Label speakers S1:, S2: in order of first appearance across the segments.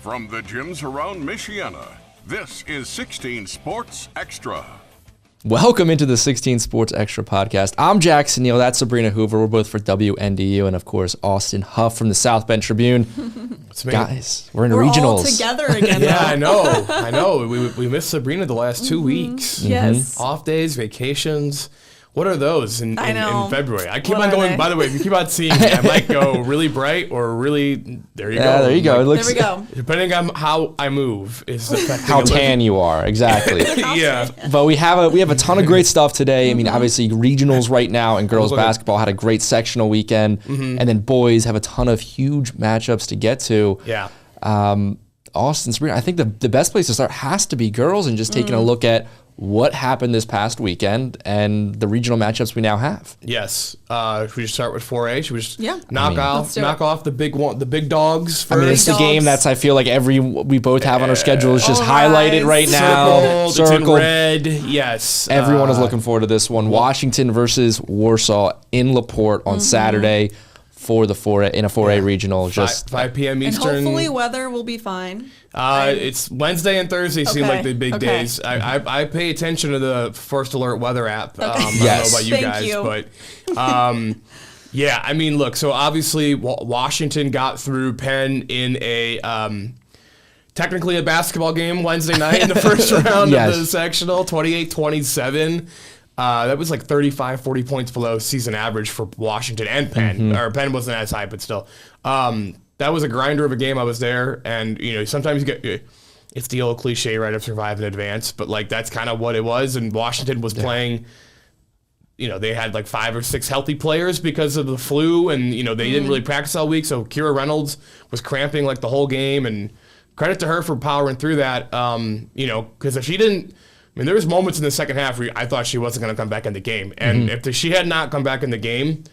S1: From the gyms around Michiana, this is 16 Sports Extra.
S2: Welcome into the 16 Sports Extra podcast. I'm Jackson Neal. That's Sabrina Hoover. We're both for WNDU, and of course, Austin Huff from the South Bend Tribune. Guys, we're in the regionals.
S3: All together again.
S4: Yeah, I know. We missed Sabrina the last 2 weeks.
S3: Yes.
S4: Off days, vacations. What are those in February? I keep
S3: What
S4: on
S3: are
S4: going,
S3: they?
S4: by the way, if you keep on seeing me, I might go really bright or really, there you go.
S2: There you go. It looks,
S3: There we go.
S4: Depending on how I move is affecting
S2: how
S4: a little-
S2: tan you are, exactly.
S4: Yeah.
S2: But we have a ton of great stuff today. I mean, obviously regionals right now, and girls basketball had a great sectional weekend, and then boys have a ton of huge matchups to get to.
S4: Yeah.
S2: Austin, Sabrina, I think the best place to start has to be girls, and just taking a look at what happened this past weekend and the regional matchups we now have.
S4: Yes. Should we just start with 4A? Should we just knock
S3: let's do it.
S4: off the big dogs first?
S2: I mean, it's the game that's, I feel like we both have on our schedule is just
S3: All
S2: highlighted right now.
S4: It's in red. Yes.
S2: Everyone is looking forward to this one. Washington versus Warsaw in LaPorte on Saturday for the 4A regional. Just
S4: 5 p.m.
S3: And
S4: Eastern.
S3: hopefully weather will be fine.
S4: It's Wednesday and Thursday seem
S3: Okay.
S4: like the big
S3: Okay.
S4: days. I pay attention to the First Alert weather app. I don't
S2: Yes.
S4: know about you
S3: Thank
S4: guys,
S3: you.
S4: but yeah, I mean, look, so obviously Washington got through Penn in a technically a basketball game Wednesday night in the first round
S2: Yes.
S4: of the sectional, 28-27. That was like 35, 40 points below season average for Washington and Penn. Or Penn wasn't as high, but still. That was a grinder of a game. I was there, and sometimes you get it's the old cliche, right, of survive in advance, but like that's kind of what it was. And Washington was playing. They had like 5 or 6 healthy players because of the flu, and they didn't really practice all week. So Kira Reynolds was cramping like the whole game, and credit to her for powering through that. Because if she didn't. I mean, there was moments in the second half where I thought she wasn't going to come back in the game. And if she had not come back in the game,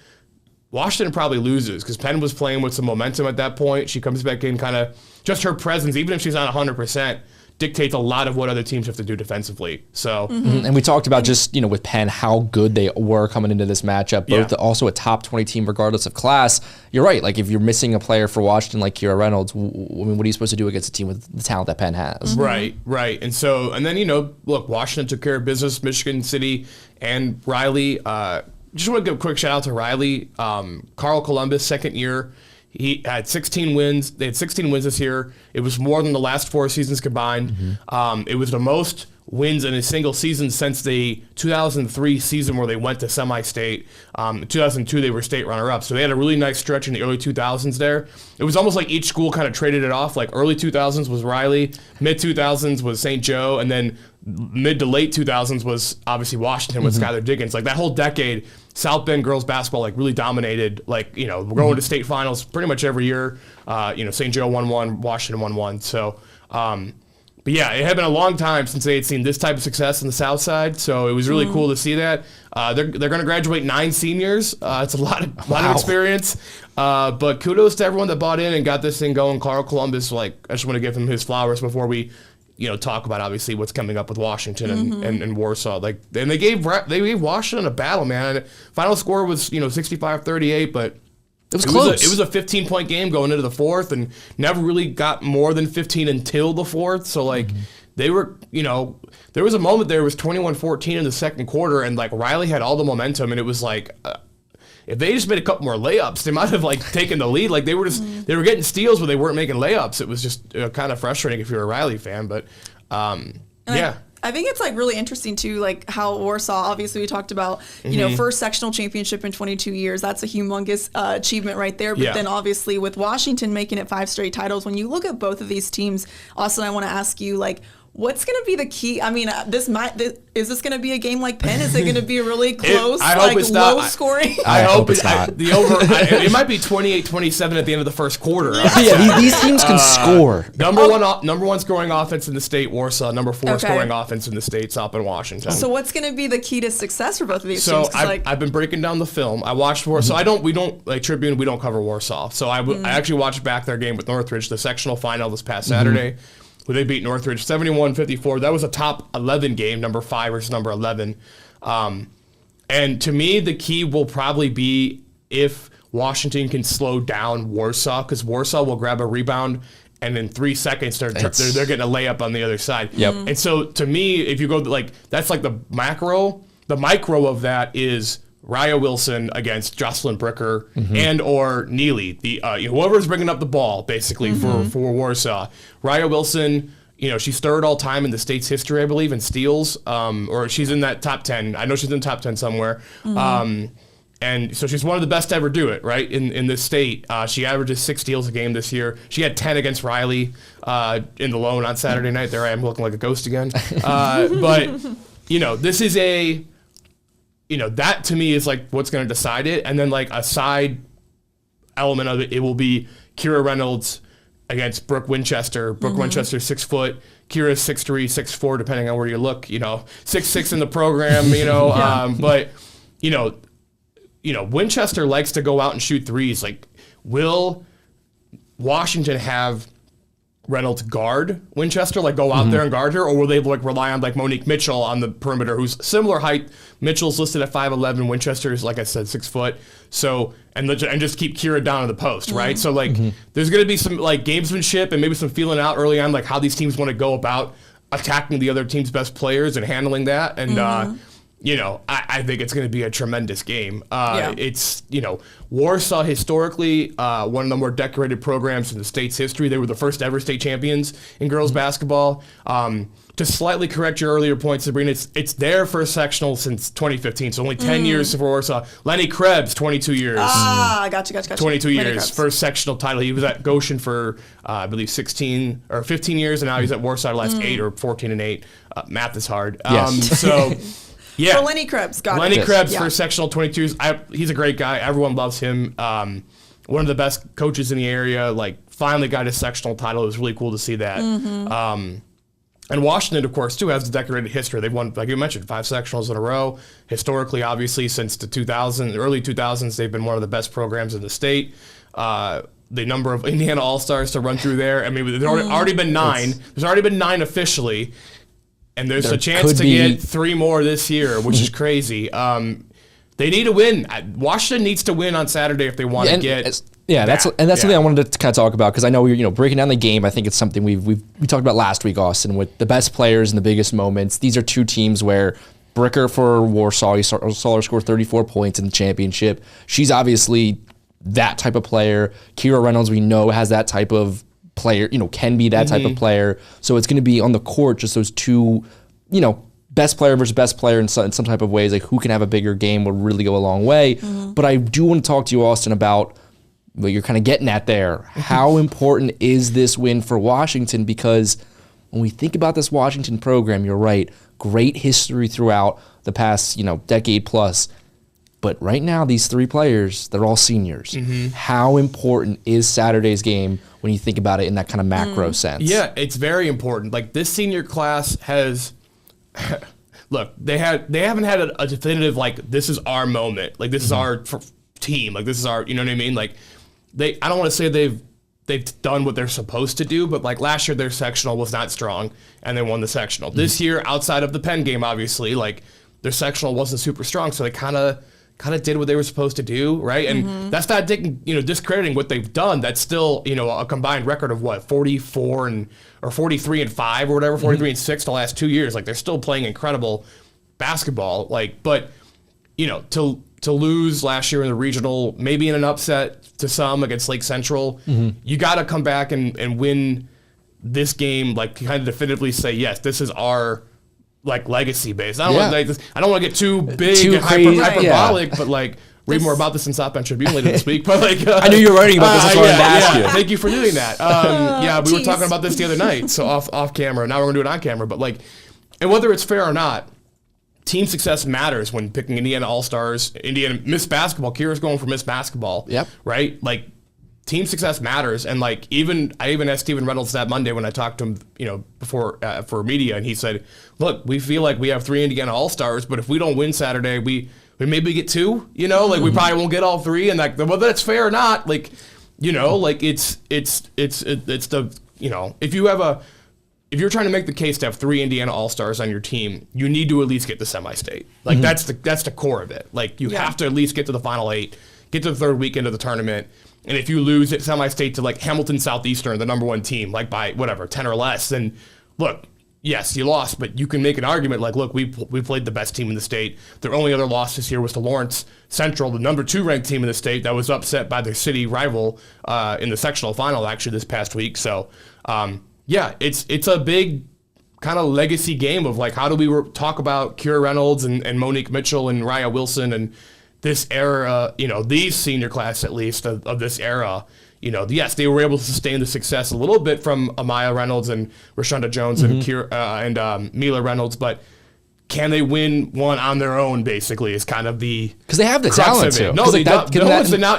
S4: Washington probably loses because Penn was playing with some momentum at that point. She comes back in kind of just her presence, even if she's not 100%, dictates a lot of what other teams have to do defensively. So,
S2: and we talked about just, with Penn, how good they were coming into this matchup, both also a top 20 team regardless of class. You're right. Like, if you're missing a player for Washington like Kira Reynolds, what are you supposed to do against a team with the talent that Penn has?
S4: Right. And then, look, Washington took care of business, Michigan City and Riley. Just want to give a quick shout out to Riley. Carl Columbus, second year. He had 16 wins. They had 16 wins this year. It was more than the last 4 seasons combined. It was the most wins in a single season since the 2003 season where they went to semi-state. 2002, they were state runner-up. So they had a really nice stretch in the early 2000s there. It was almost like each school kind of traded it off. Like early 2000s was Riley, mid-2000s was St. Joe, and then mid to late 2000s was obviously Washington with Skylar Diggins. Like that whole decade, South Bend girls basketball like really dominated. Like we're going to state finals pretty much every year. St. Joe won 1, Washington won 1. So, but yeah, it had been a long time since they had seen this type of success in the South Side. So it was really cool to see that. They're going to graduate 9 seniors. It's a lot of experience. But kudos to everyone that bought in and got this thing going. Carl Columbus, I just want to give him his flowers before we talk about obviously what's coming up with Washington and Warsaw. And they gave Washington a battle, man. Final score was 65-38, but
S2: It was close.
S4: It was a 15-point game going into the fourth, and never really got more than 15 until the fourth. So they were, there was a moment there it was 21-14 in the second quarter, and Riley had all the momentum, and it was if they just made a couple more layups, they might have taken the lead. They were just they were getting steals, but they weren't making layups. It was just kind of frustrating if you're a Riley fan. But yeah.
S3: I think it's really interesting too, how Warsaw, obviously we talked about, first sectional championship in 22 years. That's a humongous achievement right there. But then obviously with Washington making it 5 straight titles, when you look at both of these teams, Austin, I want to ask you, what's going to be the key? I mean, is this going to be a game like Penn? Is it going to be really close,
S4: I hope it's
S3: low
S4: not.
S3: scoring?
S2: I hope it's not.
S4: The over, it might be 28-27 at the end of the first quarter.
S2: These teams can score.
S4: Number one scoring offense in the state, Warsaw. Number 4 scoring offense in the state, South Bend, Washington.
S3: So what's going to be the key to success for both of these
S4: so
S3: teams?
S4: I've been breaking down the film. I watched Warsaw. We don't Tribune. We don't cover Warsaw. So I actually watched back their game with Northridge, the sectional final this past Saturday, where they beat Northridge 71-54. That was a top 11 game, number 5 versus number 11. And to me, the key will probably be if Washington can slow down Warsaw, because Warsaw will grab a rebound and in 3 seconds they're getting a layup on the other side.
S2: Yep.
S4: And so to me, if you go like that's like the macro, the micro of that is Raya Wilson against Jocelyn Bricker and or Neely, the whoever's bringing up the ball basically for Warsaw. Raya Wilson, she's third all time in the state's history, I believe, in steals, or she's in that top 10. I know she's in the top 10 somewhere. And so she's one of the best to ever do it, right, in this state. She averages 6 steals a game this year. She had 10 against Riley in the Lone on Saturday night. There I am looking like a ghost again. But, this is that to me is like what's going to decide it. And then like a side element of it will be Kira Reynolds against Brooke Winchester. Brooke Winchester, 6 foot. Kira's 6'3", 6'4", depending on where you look. 6'6" in the program. But Winchester likes to go out and shoot threes. Like, will Washington have Reynolds guard Winchester, like go out there and guard her, or will they like rely on like Monique Mitchell on the perimeter, who's similar height? Mitchell's listed at 5'11", Winchester is, like I said, 6 foot. So and just keep Kira down in the post, right? So like there's gonna be some like gamesmanship and maybe some feeling out early on, like how these teams want to go about attacking the other team's best players and handling that. And I think it's going to be a tremendous game. It's, Warsaw historically, one of the more decorated programs in the state's history. They were the first ever state champions in girls basketball. To slightly correct your earlier point, Sabrina, it's their first sectional since 2015, so only 10 years for Warsaw. Lenny Krebs, 22 years.
S3: Gotcha.
S4: 22 years, first sectional title. He was at Goshen for, I believe, 16 or 15 years, and now he's at Warsaw the last 8 or 14 and 8. Math is hard.
S2: Yes.
S4: Yeah.
S3: So Lenny Krebs, got it.
S4: Lenny Krebs for sectional 22s. He's a great guy. Everyone loves him. One of the best coaches in the area. Like, finally got his sectional title. It was really cool to see that. And Washington, of course, too, has a decorated history. They've won, like you mentioned, 5 sectionals in a row. Historically, obviously, since the early 2000s, they've been one of the best programs in the state. The number of Indiana All-Stars to run through there. I mean, there's already been 9. There's already been 9 officially. And there's a chance to get 3 more this year, which is crazy. They need to win. Washington needs to win on Saturday if they want to get.
S2: That's something I wanted to kind of talk about, because I know we're breaking down the game. I think it's something we talked about last week, Austin, with the best players and the biggest moments. These are 2 teams where Bricker for Warsaw, you saw her score 34 points in the championship. She's obviously that type of player. Kira Reynolds, we know, has that type of player, can be that type of player. So it's going to be on the court, just those 2, best player versus best player in some type of ways. Like, who can have a bigger game will really go a long way. But I do want to talk to you, Austin, about what you're kind of getting at there. How important is this win for Washington? Because when we think about this Washington program, you're right, great history throughout the past, decade plus. But right now, these 3 players, they're all seniors. How important is Saturday's game when you think about it in that kind of macro sense? Yeah,
S4: it's very important. Like, this senior class has, look, they haven't had a definitive, like, this is our moment. Like, this is our team. Like, this is our, you know what I mean? Like, I don't want to say they've done what they're supposed to do, but like last year their sectional was not strong and they won the sectional. This year, outside of the Penn game, obviously, like, their sectional wasn't super strong, so they kind of did what they were supposed to do, right? And that's not discrediting what they've done. That's still, a combined record of what, 44 or 43 and 5 or whatever, 43 and 6 the last 2 years. Like, they're still playing incredible basketball. Like, but to lose last year in the regional, maybe in an upset to some against Lake Central, you got to come back and win this game, like, kind of definitively say, yes, this is our, like, legacy base. I don't want to get too big and hyperbolic, but like, read more about this in South Bend Tribune later this week. But like,
S2: I knew you were writing about this. That's why I wanted to ask you.
S4: Thank you for doing that. We were talking about this the other night, so off camera. Now we're gonna do it on camera. But like, and whether it's fair or not, team success matters when picking Indiana All-Stars, Indiana Miss Basketball. Kira's going for Miss Basketball.
S2: Yep.
S4: Right? Like, team success matters. And like, I even asked Stephen Reynolds that Monday when I talked to him, before for media, and he said, look, we feel like we have 3 Indiana All-Stars, but if we don't win Saturday, we maybe get 2, like, we probably won't get all 3. And like, whether that's fair or not, like, like, it's the, if you're trying to make the case to have 3 Indiana All-Stars on your team, you need to at least get to semi-state. Like, that's the core of it. Like, you have to at least get to the Final 8, get to the 3rd weekend of the tournament. And if you lose at semi-state to like Hamilton Southeastern, the number 1 team, like by whatever 10 or less, then look. Yes, you lost, but you can make an argument like, look, we played the best team in the state. Their only other loss this year was to Lawrence Central, the number 2 ranked team in the state that was upset by their city rival in the sectional final actually this past week. So, it's a big kind of legacy game of like, how do we talk about Kira Reynolds and Monique Mitchell and Raya Wilson and this era, these senior class at least of this era. Yes, they were able to sustain the success a little bit from Amaya Reynolds and Rashonda Jones and Mila Reynolds, but can they win one on their own? Basically, is kind of the
S2: because they have the talent to.
S4: No,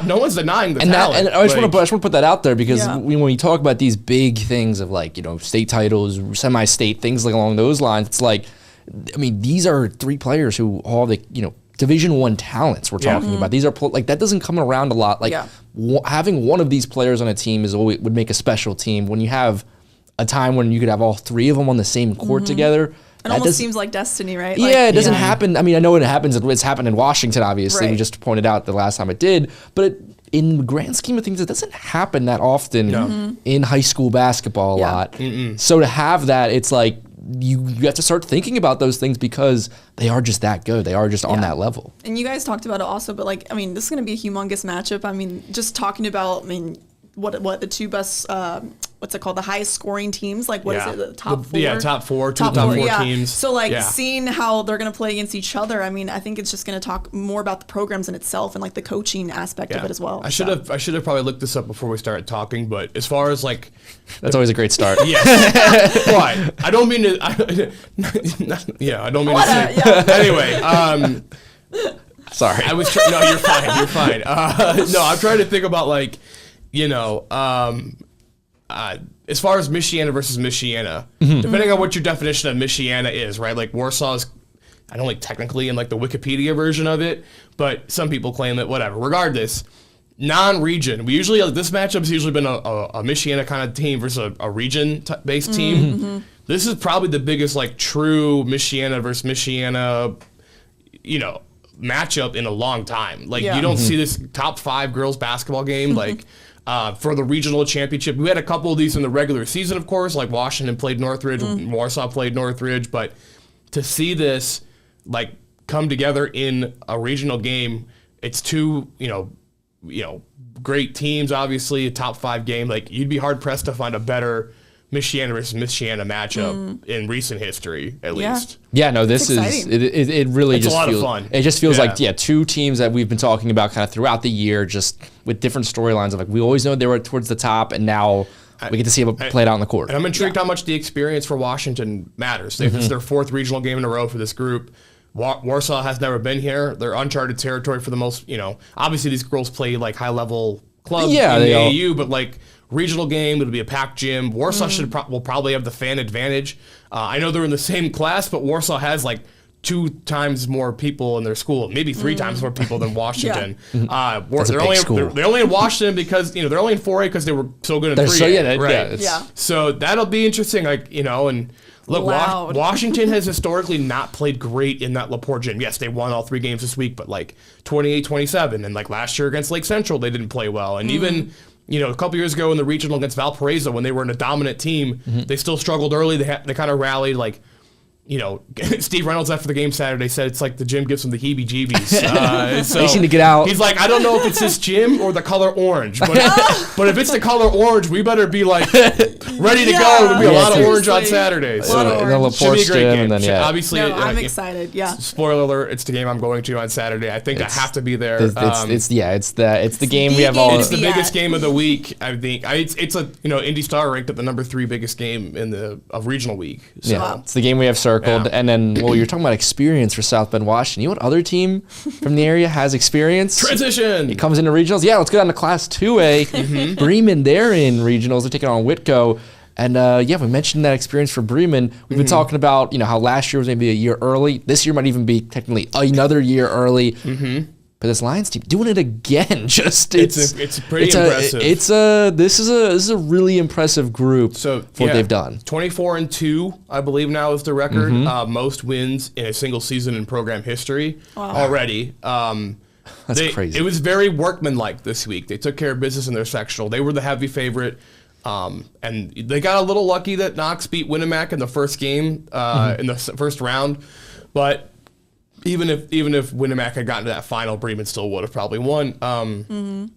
S4: no one's denying the talent.
S2: And I just want to put that out there because when you talk about these big things of like state titles, semi-state things like along those lines, it's like, I mean, these are 3 players who all the Division I talents we're talking about. These are like that doesn't come around a lot. Like having one of these players on a team would make a special team. When you have a time when you could have all 3 of them on the same court together,
S3: it almost seems like destiny, right?
S2: Yeah, it doesn't happen. I mean, I know it happens. It's happened in Washington, obviously. We just pointed out the last time it did, but in the grand scheme of things, it doesn't happen that often in high school basketball a lot. So to have that, it's like. You have to start thinking about those things because they are just that good. They are just on that level.
S3: And you guys talked about it also, but like, I mean, this is going to be a humongous matchup. I mean, just talking about, what the 2 best, what's it called? The highest scoring teams. Like, what is it? The top 4?
S4: Yeah, top 4 teams.
S3: So like seeing how they're going to play against each other. I mean, I think it's just going to talk more about the programs in itself and like the coaching aspect of it as well.
S4: I should have probably looked this up before we started talking, but as far as like,
S2: that's always a great start.
S4: Yes. But I don't mean to. I don't mean to say. Anyway,
S2: sorry.
S4: No, you're fine. You're fine. No, I'm trying to think about like. As far as Michiana versus Michiana, depending on what your definition of Michiana is, right? Like Warsaw is, I don't like technically in like the Wikipedia version of it, but some people claim it, whatever. Regardless, non-region, we usually, this matchup's usually been a Michiana kind of team versus a region-based team. This is probably the biggest like true Michiana versus Michiana, matchup in a long time. Like you don't see this top 5 girls basketball game like for the regional championship. We had a couple of these in the regular season, of course, like Washington played Northridge, Warsaw played Northridge, but to see this like come together in a regional game, it's 2, great teams, obviously, a top 5 game. Like you'd be hard pressed to find a better Michiana versus Michiana matchup in recent history, at least.
S2: Yeah, no, this is it. Really, it's just a lot of fun. It just feels like 2 teams that we've been talking about kind of throughout the year, just with different storylines of like we always know they were towards the top, and now we get to see it played out on the court.
S4: And I'm intrigued how much the experience for Washington matters. This is their 4th regional game in a row for this group. Warsaw has never been here. They're uncharted territory for the most. Obviously these girls play like high level clubs in the AAU, but like. Regional game, it'll be a packed gym. Warsaw will probably have the fan advantage. I know they're in the same class, but Warsaw has like 2 times more people in their school, maybe 3 times more people than Washington. They're only in Washington because they're only in 4A because they were so good in 3A. So that'll be interesting. And look, Washington has historically not played great in that Laporte gym. Yes, they won all 3 games this week, but like 28-27, and like last year against Lake Central, they didn't play well, and even. A couple years ago in the regional against Valparaiso, when they were in a dominant team, they still struggled early. They kind of rallied. Like, Steve Reynolds after the game Saturday said it's like the gym gives him the heebie-jeebies. So
S2: they need to get out.
S4: He's like, I don't know if it's this gym or the color orange, but if it's the color orange, we better be like ready to go. There'll be a lot of orange on Saturday. So should be a great game. And then, obviously,
S3: I'm excited. Yeah.
S4: Spoiler alert: it's the game I'm going to on Saturday. I think I have to be there.
S2: It's the game we have all.
S4: It's the biggest game of the week. I think it's a Indy Star ranked at the number 3 biggest game in of regional week. So.
S2: Yeah, it's the game we have circled. And then, you're talking about experience for South Bend, Washington. You know what other team from the area has experience?
S4: Transition!
S2: It comes into regionals. Yeah, let's go down to Class 2A. Bremen, they're in regionals. They're taking on Whitko. And, we mentioned that experience for Bremen. We've been talking about, how last year was maybe a year early. This year might even be technically another year early. But this Lions team doing it again. It's
S4: pretty impressive.
S2: This is a really impressive group for what they've done.
S4: 24-2, I believe now is the record. Most wins in a single season in program history already.
S2: That's crazy.
S4: It was very workmanlike this week. They took care of business in their sectional. They were the heavy favorite. And they got a little lucky that Knox beat Winnemac in the first game, in the first round. But even if Winnemac had gotten to that final, Bremen still would have probably won.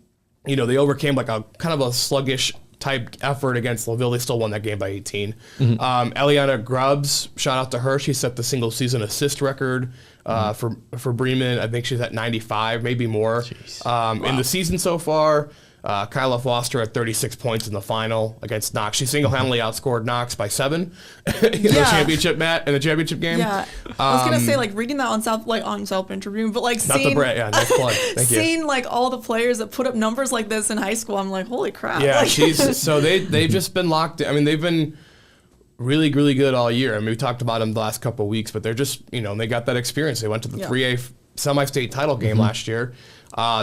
S4: You know, they overcame like a kind of a sluggish type effort against Laville. They still won that game by 18. Eliana Grubbs, shout out to her. She set the single season assist record for Bremen. I think she's at 95, maybe more. Wow. In the season so far. Kyla Foster at 36 points in the final against Knox. She single-handedly outscored Knox by 7 in the championship game.
S3: Yeah, I was gonna say like reading that on South Tribune, but like
S4: not
S3: seeing,
S4: the brand, yeah, nice plug. Thank you.
S3: Seeing like all the players that put up numbers like this in high school, I'm like, holy crap.
S4: Yeah,
S3: like,
S4: so they've just been locked in. I mean, they've been really, really good all year. I mean, we talked about them the last couple of weeks, but they're just, you know, they got that experience. They went to the 3A semi-state title game last year.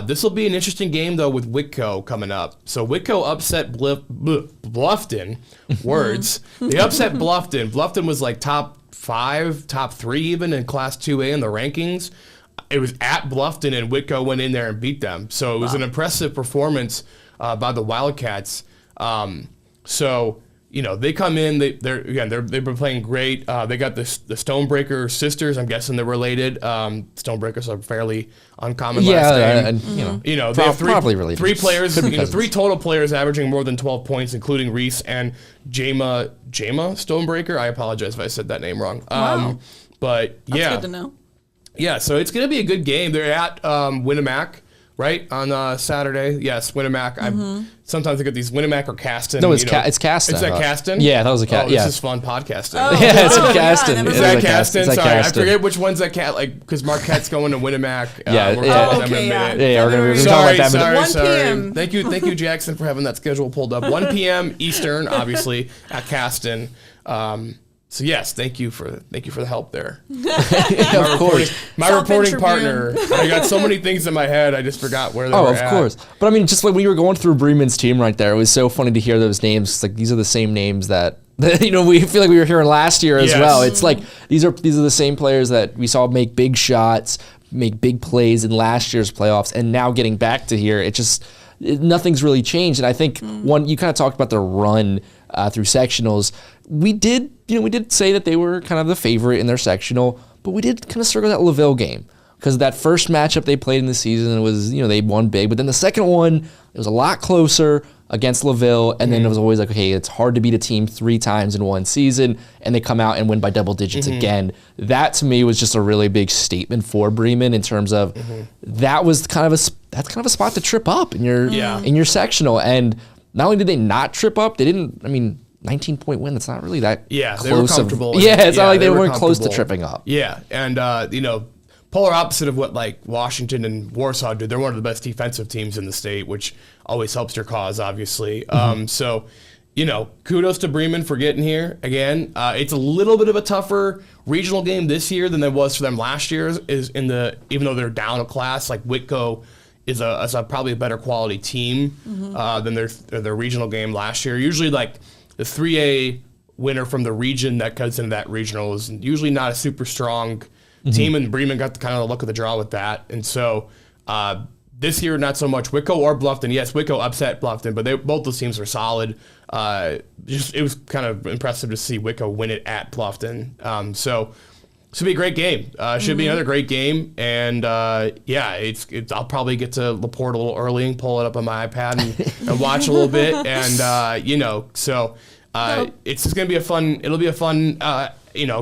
S4: This will be an interesting game, though, with Whitco coming up. So Whitco upset Bluffton. Words. They upset Bluffton. Bluffton was like top 5, top 3 even in Class 2A in the rankings. It was at Bluffton, and Whitco went in there and beat them. So it was an impressive performance by the Wildcats. So, you know, they come in. They've been playing great. They got the Stonebreaker sisters. I'm guessing they're related. Stonebreakers are fairly uncommon last name.
S2: And,
S4: you know, they have
S2: probably related.
S4: 3 players. You know, 3 total players averaging more than 12 points, including Reese and Jama Stonebreaker. I apologize if I said that name wrong.
S3: Wow.
S4: But yeah,
S3: that's good to know.
S4: Yeah, so it's going to be a good game. They're at Winnemac, right, on Saturday. Yes, Winnemac. Sometimes I get these Winnemac or Caston.
S2: No, it's Caston.
S4: Is that Caston?
S2: Yeah, that was a Caston.
S4: This is fun podcasting.
S2: Yeah, it's a Caston.
S4: Is that Caston? Sorry, I forget which one's that cat. Like, because Marquette's going to Winnemac. We're talking about them in a minute.
S2: Yeah, we're going to talk about that.
S4: Sorry. Thank you, Jackson, for having that schedule pulled up. 1 p.m. Eastern, obviously, at Caston. So yes, thank you for the help there.
S2: Of course.
S4: My reporting partner. I got so many things in my head, I just forgot where they were at.
S2: Of course. But I mean, just like when you were going through Bremen's team right there, it was so funny to hear those names. It's like these are the same names that you know we feel like we were hearing last year as well. It's like these are the same players that we saw make big shots, make big plays in last year's playoffs, and now getting back to here, nothing's really changed. And I think you kind of talked about the run through sectionals. We did say that they were kind of the favorite in their sectional, but we did kind of circle that Laville game because that first matchup they played in the season was, they won big, but then the second one, it was a lot closer against Laville, and then it was always like, okay, it's hard to beat a team 3 times in one season, and they come out and win by double digits again. That to me was just a really big statement for Bremen in terms of that's kind of a spot to trip up in your sectional, and not only did they not trip up, they didn't. I mean, 19-point win. That's not really that.
S4: Yeah,
S2: close
S4: they were comfortable.
S2: It's not like they weren't close to tripping up.
S4: Yeah, and polar opposite of what like Washington and Warsaw do. They're one of the best defensive teams in the state, which always helps your cause, obviously. So, kudos to Bremen for getting here again. It's a little bit of a tougher regional game this year than it was for them last year. Even though they're down a class, like Whitco is probably a better quality team than their regional game last year. Usually, like the 3A winner from the region that cuts into that regional is usually not a super strong team, and Bremen got kind of the luck of the draw with that. And so this year, not so much Whitco or Bluffton. Yes, Whitco upset Bluffton, but both those teams were solid. It was kind of impressive to see Whitco win it at Bluffton. So should be a great game. Should be another great game. And I'll probably get to LaPorte a little early and pull it up on my iPad and watch a little bit. And it's just gonna be it'll be a fun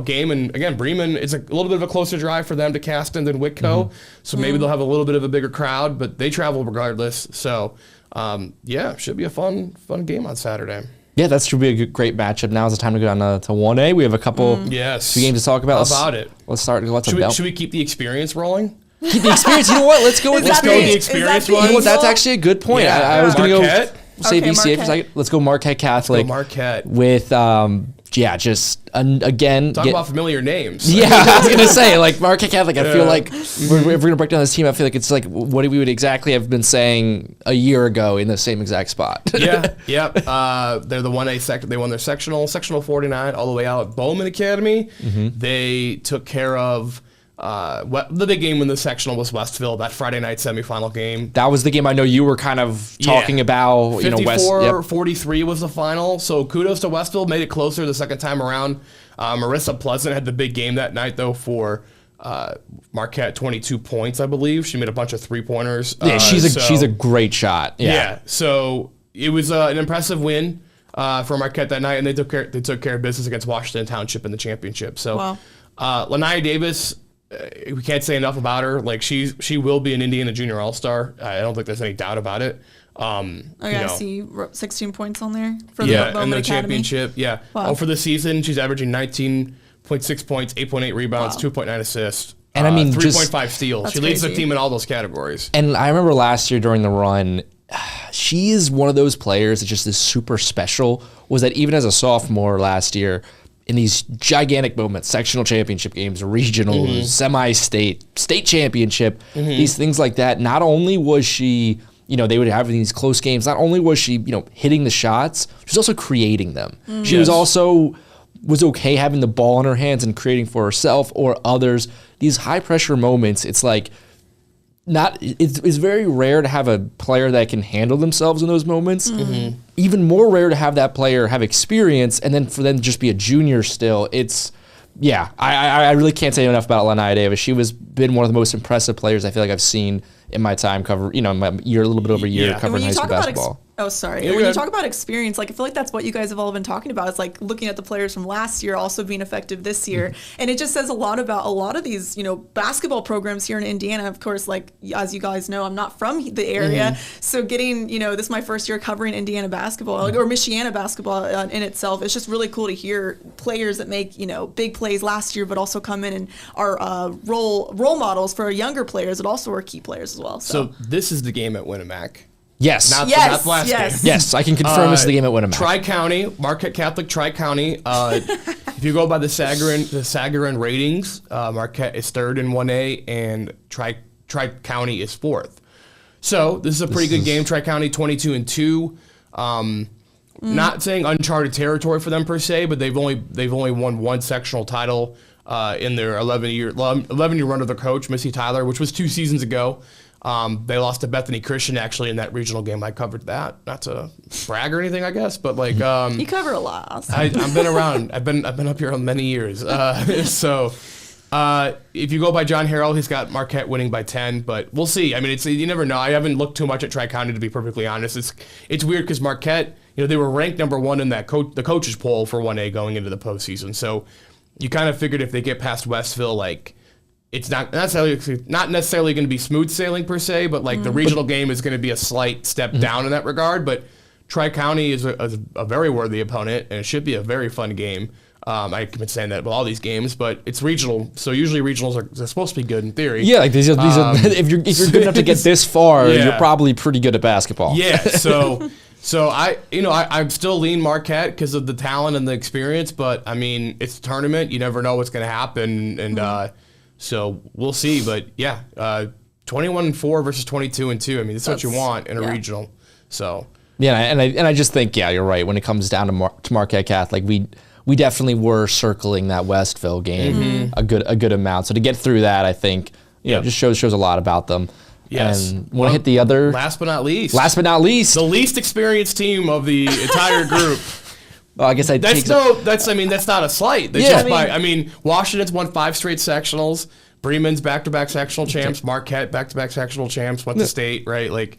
S4: game. And again, Bremen, it's a little bit of a closer drive for them to Caston than Whitco. So maybe they'll have a little bit of a bigger crowd, but they travel regardless. So should be a fun game on Saturday.
S2: Yeah, that should be a great matchup. Now is the time to go down to 1A. We have a couple few games to talk about.
S4: How about it?
S2: Let's start.
S4: Should we keep the experience rolling?
S2: Keep the experience. You know what? Let's go with
S4: the experience one.
S2: You know what? That's actually a good point.
S4: Yeah.
S2: I was going to
S4: go
S2: say VCA for a second. Let's go Marquette Catholic.
S4: Marquette.
S2: With, again.
S4: Talk about familiar names.
S2: Yeah, I was going to say, like, Marquette Catholic, I feel like, if we're going to break down this team, I feel like it's like what we would exactly have been saying a year ago in the same exact spot.
S4: They're the 1A sector. They won their sectional 49, all the way out at Bowman Academy. They took care of The big game in the sectional was Westville, that Friday night semifinal game.
S2: That was the game I know you were kind of talking about.
S4: 54-43 was the final. So kudos to Westville, made it closer the second time around. Marissa Pleasant had the big game that night, though, for Marquette, 22 points, I believe. She made a bunch of three-pointers.
S2: Yeah, she's a great shot. Yeah.
S4: So it was an impressive win for Marquette that night, and they took care of business against Washington Township in the championship. So Lanaya Davis, we can't say enough about her. Like she will be an Indiana Junior All-Star. I don't think there's any doubt about it.
S3: I see 16 points on there for
S4: the
S3: Bowman Academy.
S4: Championship. Yeah. Wow. For the season, she's averaging 19.6 points, 8.8 rebounds, 2.9 assists.
S2: And I mean,
S4: 3.5 steals. She leads the team in all those categories.
S2: And I remember last year during the run, she is one of those players that just is super special. Was that even as a sophomore last year, in these gigantic moments, sectional championship games, regionals, semi-state, state championship, these things like that, not only was she, they would have these close games, not only was she, hitting the shots, she was also creating them. She was okay having the ball in her hands and creating for herself or others. These high-pressure moments, it's like, it's very rare to have a player that can handle themselves in those moments. Even more rare to have that player have experience and then for them to just be a junior still. I really can't say enough about Lanaya Davis. She been one of the most impressive players I feel like I've seen in my time my year, a little bit over a year covering high school basketball.
S3: When you talk about experience, like I feel like that's what you guys have all been talking about. It's like looking at the players from last year also being effective this year. And it just says a lot about a lot of these, basketball programs here in Indiana. Of course, like as you guys know, I'm not from the area. So getting, this is my first year covering Indiana basketball or Michiana basketball in itself. It's just really cool to hear players that make, big plays last year, but also come in and are role models for younger players that also are key players as well.
S4: So this is the game at Winnemac.
S2: Yes.
S4: Not the last game.
S2: Yes, I can confirm this is the game at Winnemac.
S4: Tri-County, Marquette Catholic Tri-County. If you go by the Sagarin ratings, Marquette is third in 1A and Tri-County is fourth. So this is a pretty good game. Tri-County 22-2. Not saying uncharted territory for them per se, but they've only won one sectional title in their 11-year run of their coach, Missy Tyler, which was 2 seasons ago. They lost to Bethany Christian actually in that regional game. I covered that. Not to brag or anything, I guess, but like
S3: you cover a lot.
S4: I've been around. I've been up here many years. So if you go by John Harrell, he's got Marquette winning by 10, but we'll see. I mean, you never know. I haven't looked too much at Tri-County to be perfectly honest. It's weird because Marquette, they were ranked number 1 in that the coaches poll for 1A going into the postseason. So you kind of figured if they get past Westville, like. It's not necessarily going to be smooth sailing per se, but like the regional game is going to be a slight step down in that regard. But Tri-County is a very worthy opponent, and it should be a very fun game. I've been saying that about all these games, but it's regional, so usually regionals are supposed to be good in theory.
S2: Yeah, like these are if you're good enough to get this far, you're probably pretty good at basketball.
S4: Yeah, so I'm still lean Marquette because of the talent and the experience, but I mean it's a tournament. You never know what's going to happen, and. So we'll see, but 21-4 versus 22-2. I mean, that's what you want in a regional. So
S2: and I just think you're right. When it comes down to Marquette Catholic, we definitely were circling that Westville game a good amount. So to get through that, I think just shows a lot about them.
S4: Yes.
S2: And want to hit the other
S4: last but not least,
S2: the
S4: least experienced team of the entire group.
S2: Well, I guess
S4: that's not a slight. Washington's won 5 straight sectionals. Bremen's back-to-back sectional champs. Marquette back-to-back sectional champs. Went to state, right? Like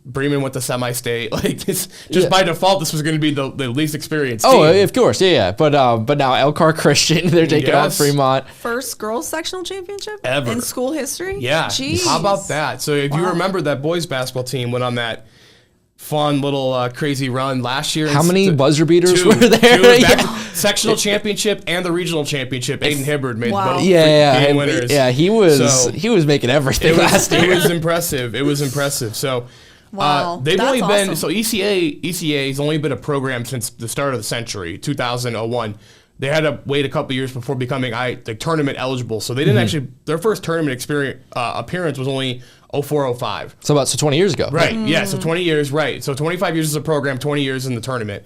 S4: Bremen went to semi-state. Like this, just by default, this was going to be the least experienced team.
S2: Oh, of course, yeah. But now Elkhart Christian, they're taking on Fremont.
S3: First girls sectional championship
S4: ever
S3: in school history.
S4: Yeah,
S3: jeez.
S4: How about that? So if you remember, that boys basketball team went on that fun little crazy run last year.
S2: How many buzzer beaters were there?
S4: Sectional championship and the regional championship. Aiden Hibbard made both
S2: game
S4: winners.
S2: Yeah, he was making everything last year.
S4: It was impressive. So they've only been awesome. So ECA has only been a program since the start of the century, 2001. They had to wait a couple years before becoming tournament eligible. So they didn't actually. Their first tournament appearance was only 04-05.
S2: So 20 years ago.
S4: Right. Yeah. So 20 years. Right. So 25 years as a program, 20 years in the tournament.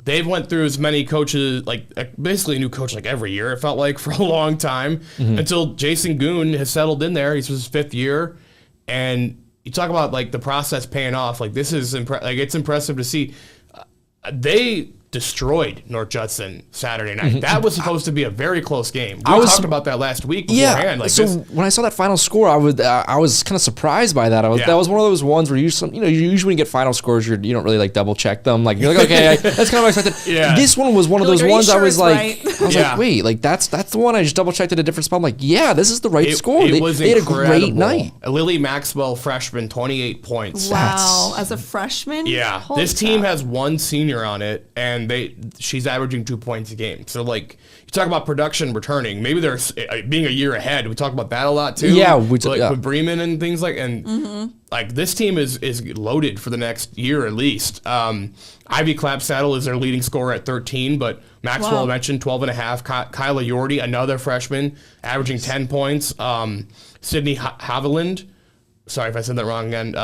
S4: they've went through as many coaches, like basically a new coach like every year, it felt like, for a long time, until Jason Goon has settled in there. He's his 5th year. And you talk about like the process paying off. Like this is it's impressive to see. They destroyed North Judson Saturday night. That was supposed to be a very close game. We talked about that last week beforehand.
S2: When I saw that final score, I was kind of surprised by that. That was one of those ones where usually when you get final scores, you don't really like double check them. Like you're like, okay, that's kind of what I expected. This one was one of those ones I was like, wait, like that's the one I just double checked at a different spot. I'm like, yeah, this is the right score. They had a great night.
S4: Lily Maxwell, freshman, 28 points.
S3: Wow, as a freshman?
S4: Yeah,
S3: Holy
S4: this team has one senior on it, and she's averaging 2 points a game. So like you talk about production returning, maybe they're being a year ahead. We talk about that a lot too.
S2: Yeah,
S4: with Bremen and things like this team is loaded for the next year at least. Ivy Clapsaddle is their leading scorer at 13, but Maxwell mentioned 12.5. Kyla Yordi, another freshman, averaging 10 points. Sydney Haviland, sorry if I said that wrong again.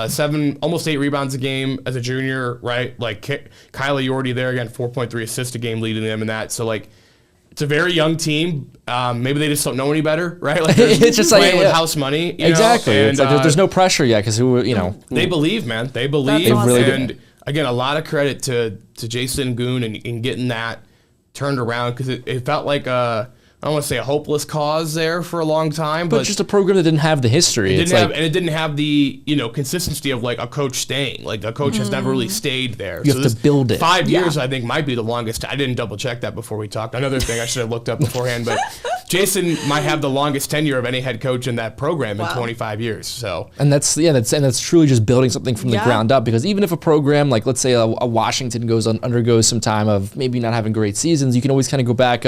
S4: almost 8 rebounds a game as a junior, right? Like Kyla Yordi there again, 4.3 assists a game, leading them in that. So like, it's a very young team. Maybe they just don't know any better, right? Like it's just playing with house money.
S2: Exactly.
S4: And,
S2: it's like there's no pressure yet because
S4: they believe, man. They believe.
S3: Awesome.
S2: Really
S4: and again, a lot of credit to Jason Goon in getting that turned around because it felt like I don't want to say a hopeless cause there for a long time, but
S2: just a program that didn't have the history.
S4: It didn't have the consistency of like a coach staying. Like a coach has never really stayed there.
S2: You have to build it.
S4: 5 years, I think, might be the longest. I didn't double check that before we talked. Another thing I should have looked up beforehand, but Jason might have the longest tenure of any head coach in that program in 25 years. So
S2: and that's truly just building something from the ground up. Because even if a program like let's say a Washington undergoes some time of maybe not having great seasons, you can always kind of go back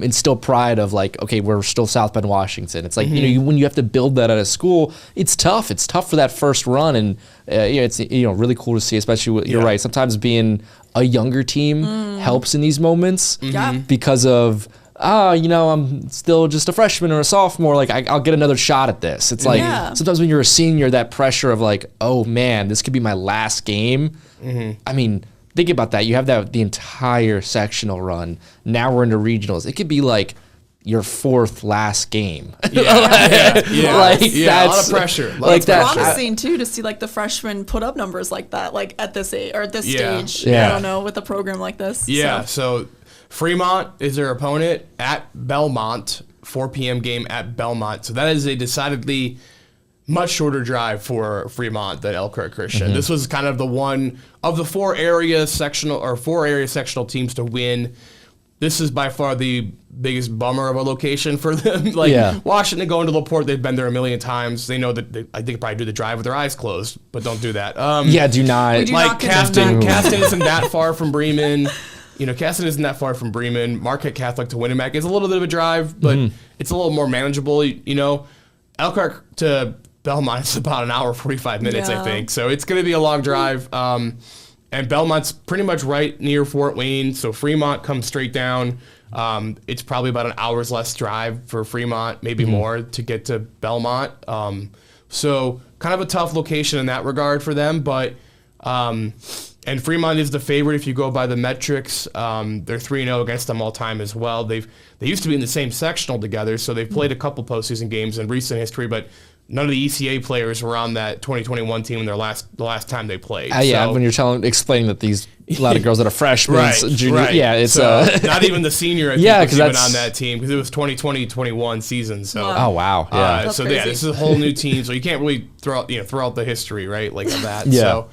S2: instill pride of like, okay, we're still South Bend, Washington. It's like, when you have to build that at a school, it's tough. It's tough for that first run. And it's really cool to see, especially you're right. Sometimes being a younger team helps in these moments because of, I'm still just a freshman or a sophomore. Like I'll get another shot at this. It's like sometimes when you're a senior, that pressure of like, oh man, this could be my last game. I mean, think about that. You have the entire sectional run. Now we're into regionals. It could be like your 4th last game.
S4: A lot of pressure.
S3: It's promising too to see like the freshmen put up numbers like that, like at this age or at this stage. I don't know, with a program like this.
S4: Yeah. So Fremont is their opponent at Belmont. 4 p.m. game at Belmont. So that is a decidedly much shorter drive for Fremont than Elkhart Christian. This was kind of the one of the 4 area sectional teams to win. This is by far the biggest bummer of a location for them. Washington going to LaPorte, they've been there a million times. They know that I think probably do the drive with their eyes closed, but don't do that.
S2: Do not.
S3: Like
S4: Caston isn't that far from Bremen. Caston isn't that far from Bremen. Marquette Catholic to Winnemac is a little bit of a drive, but it's a little more manageable. Elkhart to Belmont is about an hour 45 minutes, I think. So it's going to be a long drive. And Belmont's pretty much right near Fort Wayne. So Fremont comes straight down. It's probably about an hour's less drive for Fremont, maybe more, to get to Belmont. So kind of a tough location in that regard for them. But and Fremont is the favorite if you go by the metrics. They're 3-0 against them all time as well. They used to be in the same sectional together, so they've played a couple postseason games in recent history, but none of the ECA players were on that 2021 team in the last time they played.
S2: When you're explaining that a lot of girls that are freshmen, junior, it's
S4: not even the senior. I think was even on that team because it was 2020-21 season. So this is a whole new team. So you can't really throw out the history, right? Like of that. So.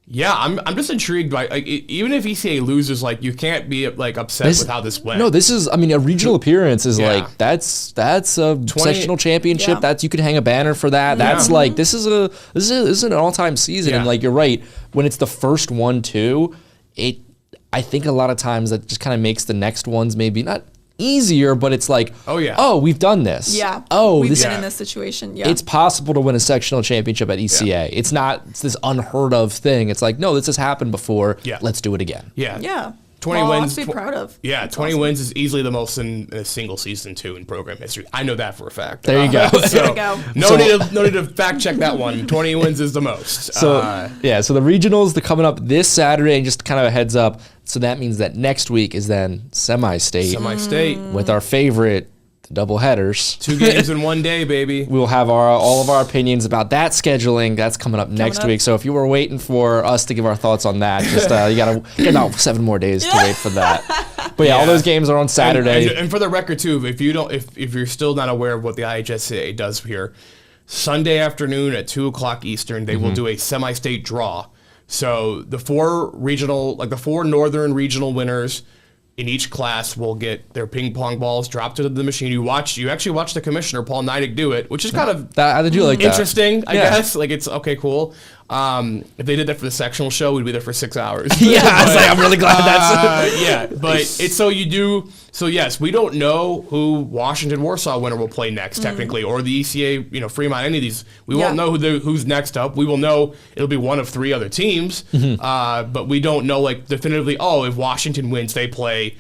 S4: I'm just intrigued by even if ECA loses, you can't be upset with how this went.
S2: No, this is a regional appearance is that's a sectional championship. That's you could hang a banner for that. That's this is an all-time season, and you're right, when it's the first one too, I think a lot of times that just kind of makes the next ones maybe not easier, but it's like, we've done this.
S3: We've been in this situation.
S2: It's possible to win a sectional championship at ECA. It's not this unheard of thing. It's like, no, this has happened before. Let's do it again.
S4: 20 20
S3: well,
S4: wins.
S3: To be proud of.
S4: Yeah,
S3: That's
S4: 20
S3: awesome.
S4: wins is easily the most in a single season too in program history. I know that for a fact.
S2: There you go.
S3: There we go.
S4: No need to fact check that one. 20 wins is the most.
S2: So so the regionals, they're coming up this Saturday, and just kind of a heads up. So that means that next week is then semi-state.
S4: Semi-state
S2: with our favorite double headers.
S4: 2 games in one day, baby.
S2: We'll have all of our opinions about that scheduling. That's coming up next week. So if you were waiting for us to give our thoughts on that, just you got about 7 more days to wait for that. But all those games are on Saturday.
S4: And for the record too, if you're still not aware of what the IHSA does here, Sunday afternoon at 2:00 Eastern, they will do a semi-state draw. So the 4 northern regional winners in each class will get their ping pong balls dropped into the machine. You actually watch the commissioner, Paul Neidig, do it, which is kind of
S2: I do like
S4: interesting,
S2: that.
S4: I guess. Like, it's okay, cool. If they did that for the sectional show, we'd be there for 6 hours.
S2: I'm really glad that's
S4: but it's so yes, we don't know who Washington Warsaw winner will play next, technically, or the ECA, Fremont, any of these. We won't know who's next up. We will know it'll be one of 3 other teams, but we don't know definitively. Oh, if Washington wins, they play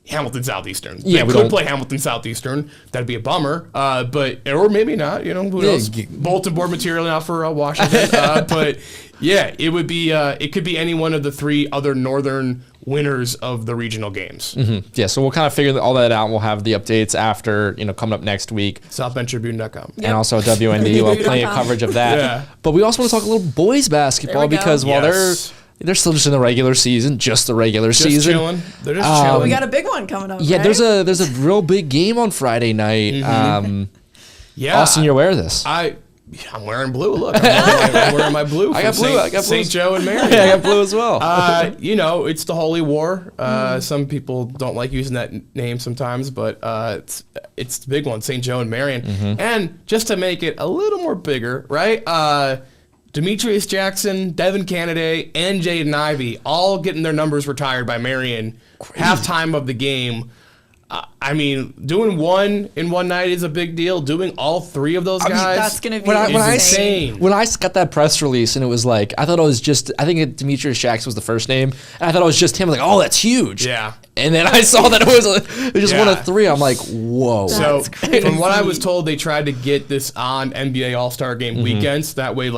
S4: Hamilton Southeastern. They could play Hamilton Southeastern. That'd be a bummer. Or maybe not. Who knows? Bulletin board material now for Washington. But yeah, it would be. It could be any one of the 3 other northern winners of the regional games.
S2: Yeah, so we'll kind of figure all that out. We'll have the updates after coming up next week.
S4: SouthBendTribune.com.
S2: And also WNDU. We'll have plenty of coverage of that.
S4: Yeah.
S2: But we also want to talk a little boys basketball because while they're still just in the regular season, just the regular season.
S4: Chilling. They're just chilling.
S3: We got a big one coming up.
S2: Yeah,
S3: right?
S2: there's a real big game on Friday night. Austin, you're aware of this?
S4: I'm wearing blue. Look, I'm wearing my blue.
S2: I got blue. I got blue.
S4: St. Joe and Marion.
S2: Yeah, I got blue as well.
S4: It's the Holy War. Some people don't like using that name sometimes, but it's the big one, St. Joe and Marion. And just to make it a little more bigger, right? Demetrius Jackson, Devin Canady, and Jaden Ivey all getting their numbers retired by Marion. Halftime of the game. Doing one in one night is a big deal. Doing all 3 of those guys,
S3: that's going to be
S4: insane.
S2: When I got that press release and it was I thought it was just, I think Demetrius Jackson was the first name, and I thought it was just him. Like, oh, that's huge.
S4: Yeah.
S2: And then I saw that it was just one of 3. I'm like, whoa.
S4: So from what I was told, they tried to get this on NBA All-Star Game weekends. That way,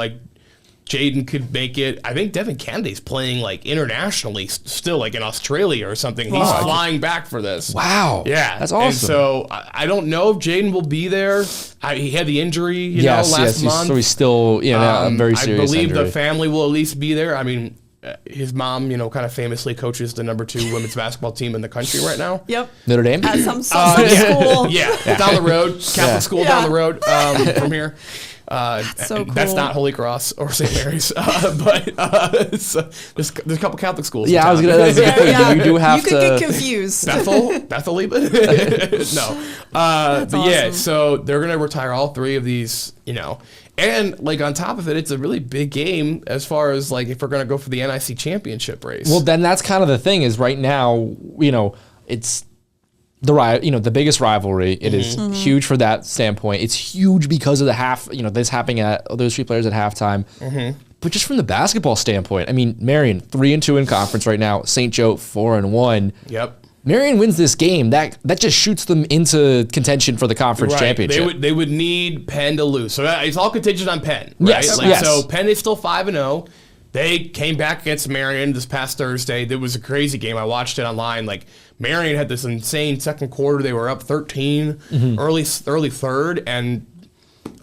S4: Jaden could make it. I think Devin Candady's playing internationally still, in Australia or something. He's flying back for this.
S2: Wow.
S4: Yeah.
S2: That's awesome.
S4: And so I don't know if Jaden will be there. He had the injury, last month.
S2: So he's still, a very serious
S4: I believe
S2: injury.
S4: the family will at least be there. His mom, kind of famously coaches the number 2 women's basketball team in the country right now.
S3: Yep.
S2: Notre Dame?
S3: At some school.
S4: Yeah. Down the road. Catholic school down the road from here.
S3: That's so cool.
S4: That's not Holy Cross or St. Mary's, but there's a couple Catholic schools.
S2: Yeah, I was gonna. You do have
S3: to. You could get confused.
S4: Bethel even? No, but
S3: awesome.
S4: Yeah. So they're gonna retire all 3 of these, and on top of it, it's a really big game as far as if we're gonna go for the NIC championship race.
S2: Well, then that's kind of the thing is right now, it's the biggest rivalry. It is huge for that standpoint. It's huge because of the this happening at those 3 players at halftime. But just from the basketball standpoint, Marion 3-2 in conference right now. St. Joe 4-1.
S4: Yep.
S2: Marion wins this game. That just shoots them into contention for the conference championship.
S4: They would need Penn to lose. So it's all contingent on Penn, right?
S2: Yes.
S4: So Penn is still 5-0. They came back against Marion this past Thursday. It was a crazy game. I watched it online. Marion had this insane second quarter. They were up 13, early third, and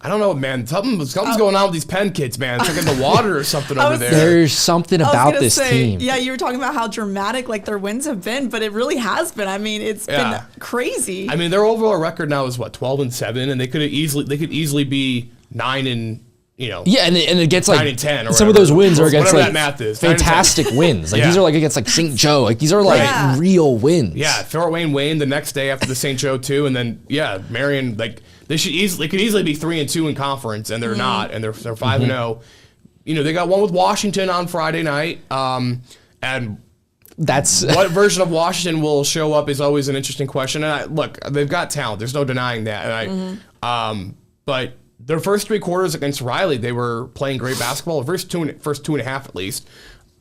S4: I don't know, man. Something's going on with these Penn kids, man. It's in the water or something over there.
S2: There's something about this team.
S3: Yeah, you were talking about how dramatic their wins have been, but it really has been. It's been crazy.
S4: Their overall record now is 12-7, and they could easily be 9-. Yeah,
S2: and it gets
S4: 9 and 10 or
S2: some
S4: whatever.
S2: of those wins are against
S4: that math is.
S2: Fantastic wins. These are against St. Joe. These are real wins.
S4: Yeah, Fort Wayne the next day after the St. Joe 2, and then Marion they could easily be 3-2 in conference, and they're not, and they're 5-0. They got one with Washington on Friday night, and
S2: that's
S4: what version of Washington will show up is always an interesting question. And look, they've got talent. There's no denying that. And but their first 3 quarters against Riley, they were playing great basketball. The first two and a half, at least.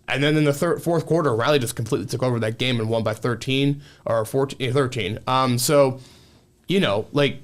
S4: And then in the fourth quarter, Riley just completely took over that game and won by 13 or 14, 13. So, they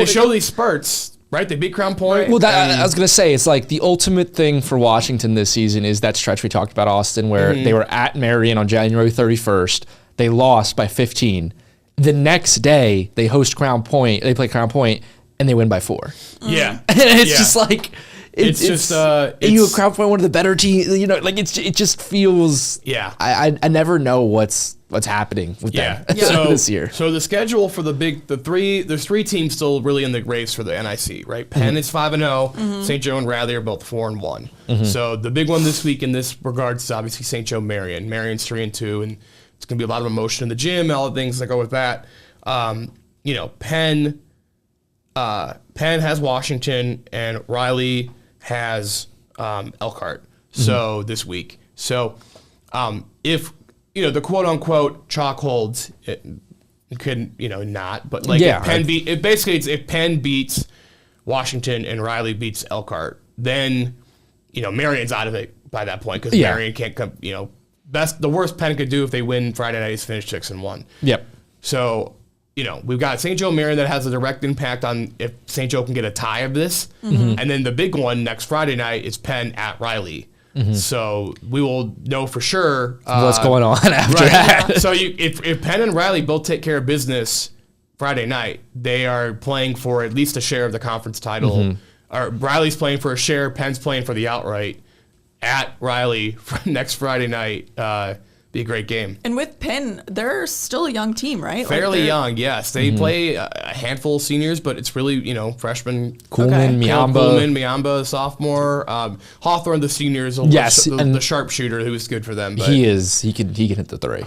S4: show these spurts. Right, they beat Crown Point.
S2: Well, I was gonna say, it's like the ultimate thing for Washington this season is that stretch we talked about, Austin, where they were at Marion on January 31st. They lost by 15. The next day, they host Crown Point. They play Crown Point, and they win by 4.
S4: Yeah,
S2: and it's just like it's you have Crown Point, one of the better teams. It just feels.
S4: Yeah,
S2: I never know what's happening with them this year.
S4: So the schedule for there's 3 teams still really in the race for the NIC, right? Penn is 5-0. St. Joe and Riley are both 4-1. So the big one this week in this regards is obviously St. Joe Marion. Marion's 3-2, and it's going to be a lot of emotion in the gym, all the things that go with that. Penn has Washington, and Riley has Elkhart. So this week. So if the quote unquote chalk holds, it could not, but if Penn beats Washington and Riley beats Elkhart, then Marion's out of it by that point because Marion can't come. The worst Penn could do if they win Friday night is finish 6-1.
S2: Yep.
S4: So we've got St. Joe Marion that has a direct impact on if St. Joe can get a tie of this, and then the big one next Friday night is Penn at Riley. So we will know for sure
S2: what's going on after that.
S4: So if Penn and Riley both take care of business Friday night, they are playing for at least a share of the conference title. Or Riley's playing for a share, Penn's playing for the outright at Riley next Friday night. Be a great game.
S3: And with Penn, they're still a young team, right?
S4: Fairly young, yes. They play a handful of seniors, but it's really, freshmen.
S2: Kuhlman,
S4: Miamba, sophomore. Hawthorne, the seniors. The sharpshooter who's good for them. But
S2: he is. He can hit the 3.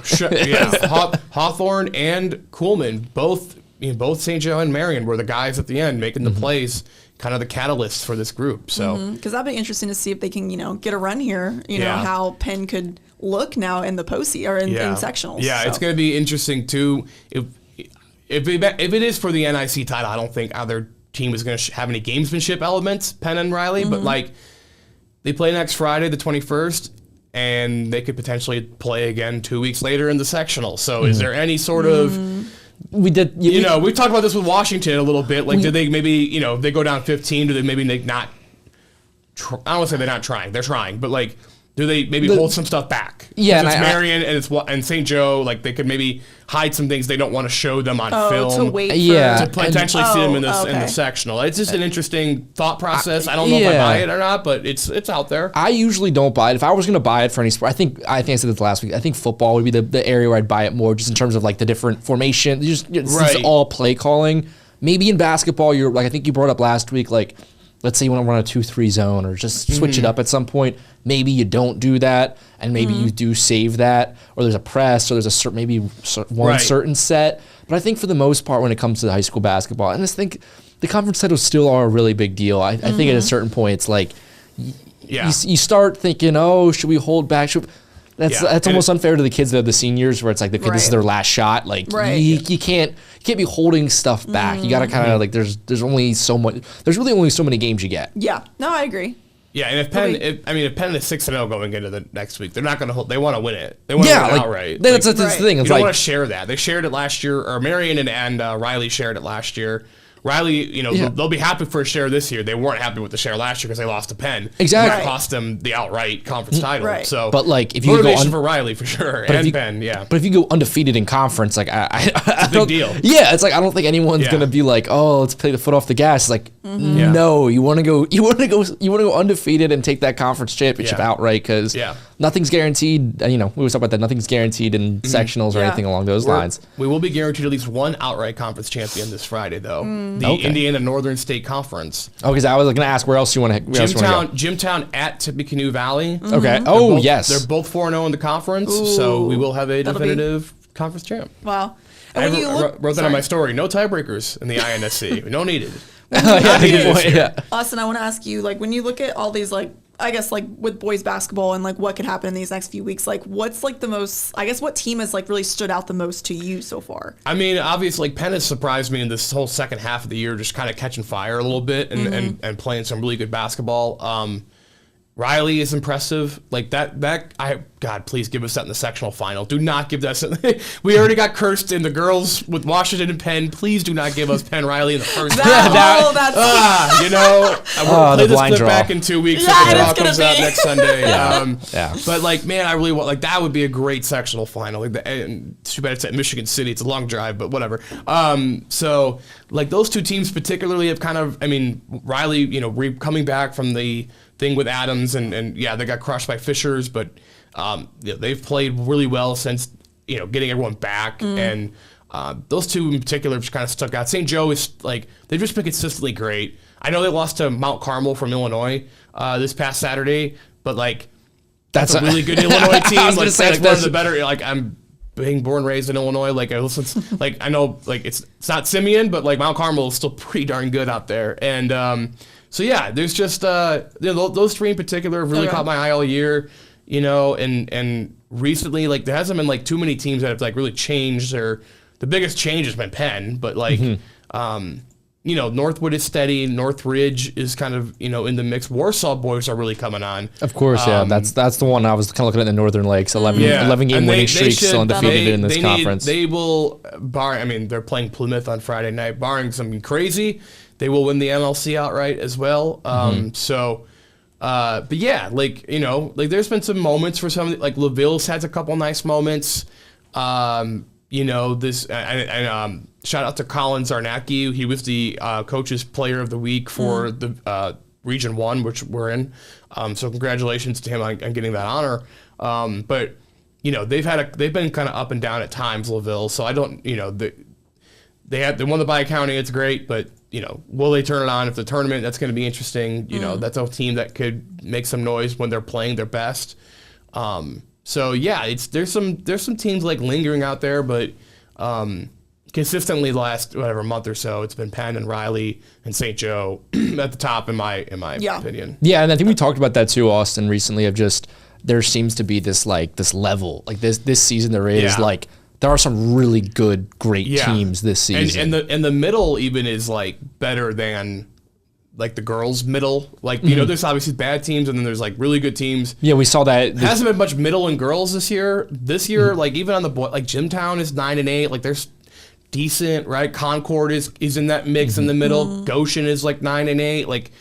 S4: Hawthorne and Kuhlman, both St. Joe and Marion were the guys at the end making the plays, kind of the catalyst for this group. So
S3: because that'd be interesting to see if they can, get a run here. How Penn could look now in the postseason or in sectionals.
S4: Yeah, it's going to be interesting too. If it is for the NIC title, I don't think either team is going to have any gamesmanship elements, Penn and Riley, but they play next Friday, the 21st, and they could potentially play again 2 weeks later in the sectional. So is there any sort of we talked about this with Washington a little bit. Like, did they maybe, if they go down 15, do they maybe not? I don't want to say they're not trying. They're trying, but like, do they maybe hold some stuff back?
S2: Yeah,
S4: it's Marion and St. Joe. Like, they could maybe hide some things they don't want to show them on film.
S3: To wait
S4: to potentially see them in the sectional. It's just an interesting thought process. I don't know if I buy it or not, but it's out there.
S2: I usually don't buy it. If I was going to buy it for any sport, I think I said this last week. I think football would be the area where I'd buy it more, just in terms of like the different formation. It's all play calling. Maybe in basketball, you're like, I think you brought up last week, like, let's say you want to run a 2-3 zone or just switch it up at some point. Maybe you don't do that, and maybe you do save that, or there's a press, or there's a certain set. But I think for the most part, when it comes to the high school basketball, and I just think the conference titles still are a really big deal. I think at a certain point, it's like you start thinking, should we hold back? That's almost unfair to the kids that are the seniors, where it's like this is their last shot. Like you can't be holding stuff back. You got to kind of like there's only so much. There's really only so many games you get.
S3: Yeah, no, I agree.
S4: Yeah, and if Penn is 6-0 going into the next week, they're not going to hold. They want to win it. They want to win it outright.
S2: That's the thing.
S4: You don't want to share that. They shared it last year, or Marion and Riley shared it last year. Riley, they'll be happy for a share this year. They weren't happy with the share last year because they lost to Penn.
S2: Exactly.
S4: It cost them the outright conference title.
S3: Right.
S4: So,
S2: but like, if you
S4: motivation for Riley for sure, and Penn,
S2: But if you go undefeated in conference, like
S4: it's a big deal.
S2: Yeah, it's like I don't think anyone's gonna be like, let's take the foot off the gas. It's like, no, you want to go undefeated and take that conference championship outright, because nothing's guaranteed. We always talk about that. Nothing's guaranteed in sectionals or anything along those lines.
S4: We will be guaranteed at least one outright conference champion this Friday, though. Indiana Northern State Conference.
S2: Oh, because I was going to ask where else you want to go.
S4: Jimtown at Tippecanoe Valley.
S2: Okay.
S4: Yes. They're both 4-0 in the conference, so we will have a definitive conference champ.
S3: Wow.
S4: I wrote that on my story. No tiebreakers in the INSC. No needed.
S2: Good point.
S3: Austin, I want to ask you, like, when you look at all these, like, I guess, like, with boys basketball and, like, what could happen in these next few weeks, like, what's, like, the most, I guess, what team has, like, really stood out the most to you so far?
S4: I mean, obviously, like, Penn has surprised me in this whole second half of the year, just kind of catching fire a little bit and playing some really good basketball. Riley is impressive. Like God, please give us that in the sectional final. Do not give us. We already got cursed in the girls with Washington and Penn. Please do not give us Penn Riley in the first round.
S3: We'll
S4: play this clip back in 2 weeks.
S3: Yeah,
S4: if the draw comes out next Sunday.
S2: Yeah.
S4: But like, man, I really want, like, that would be a great sectional final. Like, and too bad it's at Michigan City. It's a long drive, but whatever. So like those two teams particularly have kind of, I mean, Riley, coming back from the thing with Adams and they got crushed by Fishers, but they've played really well since getting everyone back, and those two in particular just kind of stuck out. St. Joe is like, they've just been consistently great. I know they lost to Mount Carmel from Illinois this past Saturday, but like that's a really good Illinois team. Like, that's one of the better. Like, I'm being born and raised in Illinois. Like, I listen, like, I know, like, it's not Simeon, but like Mount Carmel is still pretty darn good out there, and so yeah, there's just those three in particular have really caught my eye all year, and recently, like, there hasn't been like too many teams that have like really changed. The biggest change has been Penn, but like Northwood is steady, Northridge is kind of in the mix. Warsaw boys are really coming on.
S2: Of course, that's the one I was kind of looking at. The Northern Lakes 11 game winning streak, still undefeated in this conference.
S4: They will they're playing Plymouth on Friday night, barring something crazy. They will win the MLC outright as well. But yeah, like, there's been some moments for some, like LaVille's had a couple nice moments. Shout out to Colin Zarnacki. He was the coach's player of the week for the Region 1, which we're in. So congratulations to him on getting that honor. But they've been kind of up and down at times, LaVille. So I don't, they won the Bi-County. It's great, but will they turn it on if the tournament? That's going to be interesting. That's a team that could make some noise when they're playing their best. So yeah, there's some teams like lingering out there, but consistently the last month or so, it's been Penn and Riley and St. Joe at the top in my opinion.
S2: Yeah, and I think we talked about that too, Austin, recently. Of just there seems to be this level like this season. There is like. There are some really good, great teams this season.
S4: And the middle even is like better than like the girls' middle. Like, there's obviously bad teams and then there's like really good teams.
S2: Yeah, we saw that.
S4: There hasn't been much middle and girls this year. This year, like even on the boy, like Jimtown is 9-8. Like there's decent, right? Concord is in that mix in the middle. Goshen is like 9-8. Like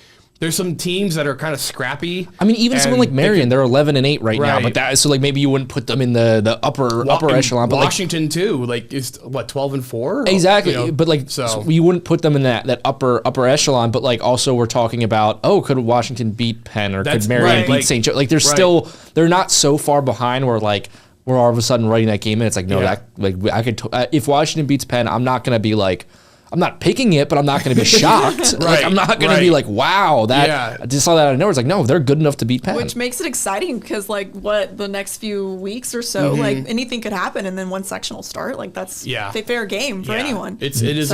S4: there's some teams that are kind of scrappy.
S2: I mean, even someone like Marion, they're 11-8 right now. But so like maybe you wouldn't put them in the upper echelon. But
S4: Washington too, like is what 12-4?
S2: Exactly. But like so you wouldn't put them in that upper echelon. But like also we're talking about could Washington beat Penn or could Marion beat St. Joe? Like they're not so far behind where like we're all of a sudden writing that game and it's like I could if Washington beats Penn, I'm not gonna be like. I'm not picking it, but I'm not going to be shocked. Like I'm not going to be like, wow, I just saw that out of nowhere. It's like, no, they're good enough to beat Penn.
S3: Which makes it exciting because like the next few weeks or so, like anything could happen. And then one sectional start, like that's a fair game for anyone.
S4: This NIC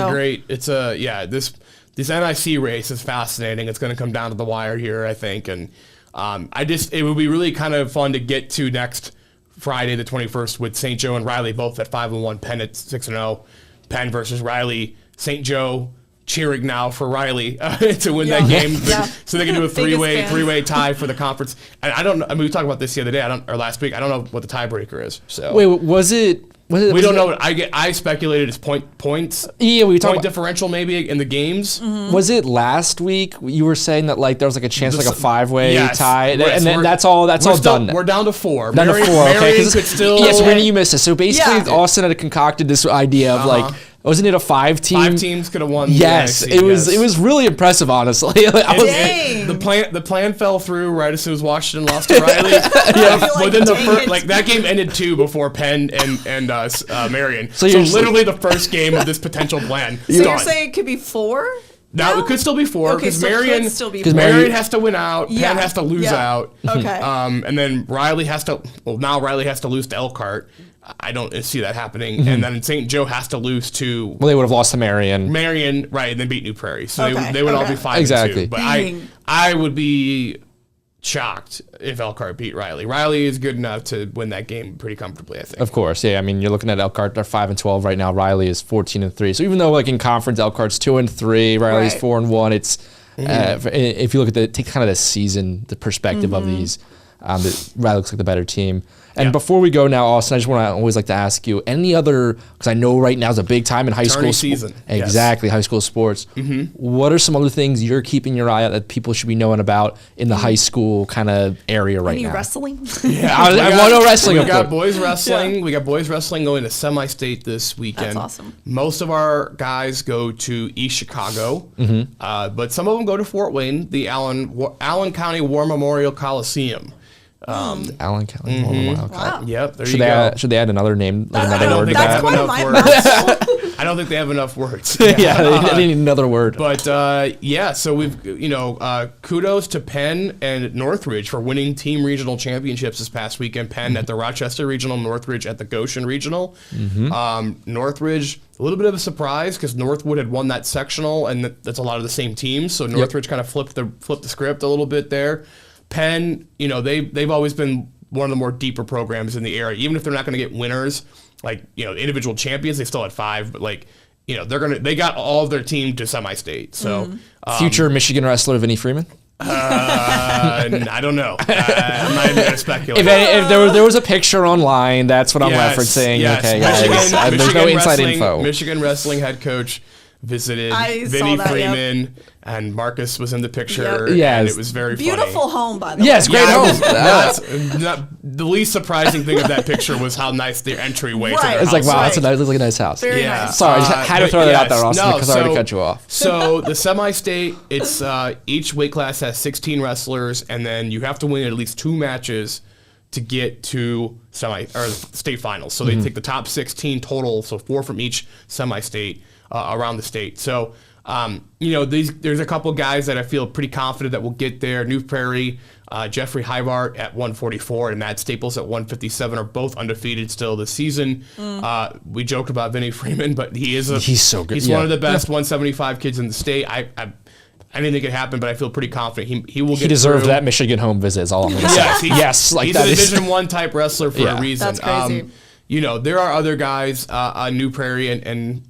S4: race is fascinating. It's going to come down to the wire here, I think. And it would be really kind of fun to get to next Friday, the 21st with St. Joe and Riley both at 5-1, Penn at 6-0, Penn versus Riley. St. Joe cheering now for Riley to win that game, so they can do a three-way tie for the conference. And I don't know. I mean, we talked about this the other day, or last week. I don't know what the tiebreaker is. So
S2: wait, was it?
S4: We don't know. I speculated it's points.
S2: Yeah, we talked
S4: point differential maybe in the games.
S2: Was it last week? You were saying that like there was like a chance like a 5-way tie, and then that's all done.
S4: We're down to 4.
S2: Down to 4. Okay,
S4: Marion could still.
S2: Yes, Sabrina, you missed it. So basically, Austin had concocted this idea of like. Wasn't it a 5-team?
S4: 5 teams could have won.
S2: Yes, it was really impressive, honestly.
S4: The plan fell through right as soon as Washington lost to Riley. Within the first, like that game ended 2 before Penn and Marion. So literally the first game of this potential plan.
S3: So you're saying it could be 4?
S4: No, it could still be 4 because Marion has to win out. Penn has to lose out.
S3: Okay.
S4: And then Riley has to. Well, now Riley has to lose to Elkhart. I don't see that happening. And then St. Joe has to lose to.
S2: Well, they would have lost to Marion.
S4: Right, and then beat New Prairie. So they would all be 5-2. But I would be shocked if Elkhart beat Riley. Riley is good enough to win that game pretty comfortably, I think.
S2: Of course, yeah. I mean, you're looking at Elkhart. They're 5-12 right now. Riley is 14-3. So even though like in conference, Elkhart's 2-3, Riley's 4-1. If you look at take kind of the season, the perspective of these, Riley looks like the better team. And before we go now, Austin, I just want to always like to ask you any other, because I know right now is a big time in high school
S4: season.
S2: Exactly, high school sports. What are some other things you're keeping your eye out that people should be knowing about in the high school kind of area right now?
S3: Wrestling?
S2: I want to know wrestling.
S4: We got boys wrestling. We got boys wrestling going to semi-state this weekend.
S3: That's awesome.
S4: Most of our guys go to East Chicago, but some of them go to Fort Wayne, the Allen County War Memorial Coliseum.
S2: Allen County.
S3: Wow.
S4: Yep, there
S2: Should
S4: you go.
S2: they add another name, like another word to
S3: That's
S2: that?
S3: quite a mouthful.
S4: I don't think they have enough words.
S2: Yeah, they need another word.
S4: But so we've kudos to Penn and Northridge for winning team regional championships this past weekend. Penn at the Rochester Regional, Northridge at the Goshen Regional. Northridge, a little bit of a surprise because Northwood had won that sectional, and that's a lot of the same teams. So Northridge kind of flipped the script a little bit there. Penn, they've always been one of the more deeper programs in the area. Even if they're not going to get winners, like individual champions, they still had 5. But they got all of their team to semi-state. So
S2: Future Michigan wrestler Vinnie Freeman.
S4: I don't know. I'm not even going to speculate.
S2: If there was a picture online, that's what I'm referencing.
S4: Yes.
S2: Okay, guys, there's no inside info.
S4: Michigan wrestling head coach visited Vinnie Freeman, and Marcus was in the picture. And it was very
S3: beautiful
S4: funny.
S3: home, by the way.
S2: Yes, great home.
S4: The least surprising thing of that picture was how nice their entryway to their
S2: It's like,
S4: house
S2: wow,
S4: was.
S2: looks like a nice house.
S3: Very nice.
S2: Sorry, I just had to throw that out there, Austin, because I already cut you off.
S4: So the semi-state, it's each weight class has 16 wrestlers, and then you have to win at least 2 matches to get to state finals. So they take the top 16 total, so 4 from each semi-state around the state. So there's a couple guys that I feel pretty confident that will get there. New Prairie, Jeffrey Hivart at 144 and Matt Staples at 157 are both undefeated still this season. We joked about Vinnie Freeman, but he's
S2: so good.
S4: He's one of the best 175 kids in the state. I didn't think it happened, but I feel pretty confident he will get.
S2: He deserved
S4: through.
S2: that Michigan home visit. Is all I'm going to say.
S4: He's a Division I type wrestler for a reason.
S3: That's crazy.
S4: There are other guys on New Prairie and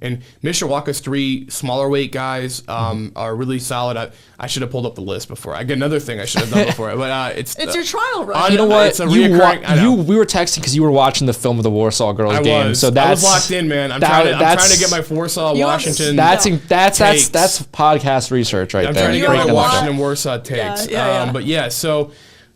S4: Mishawaka's 3 smaller weight guys are really solid. I should have pulled up the list before. I get another thing I should have done before, but it's
S3: your trial run.
S2: You know what?
S4: It's a reoccurring.
S2: We were texting because you were watching the film of the Warsaw girls game. So
S4: I was locked in, man. I'm trying to get my Warsaw Washington.
S2: That's podcast research right there.
S4: I'm trying to get my Washington Warsaw takes. So.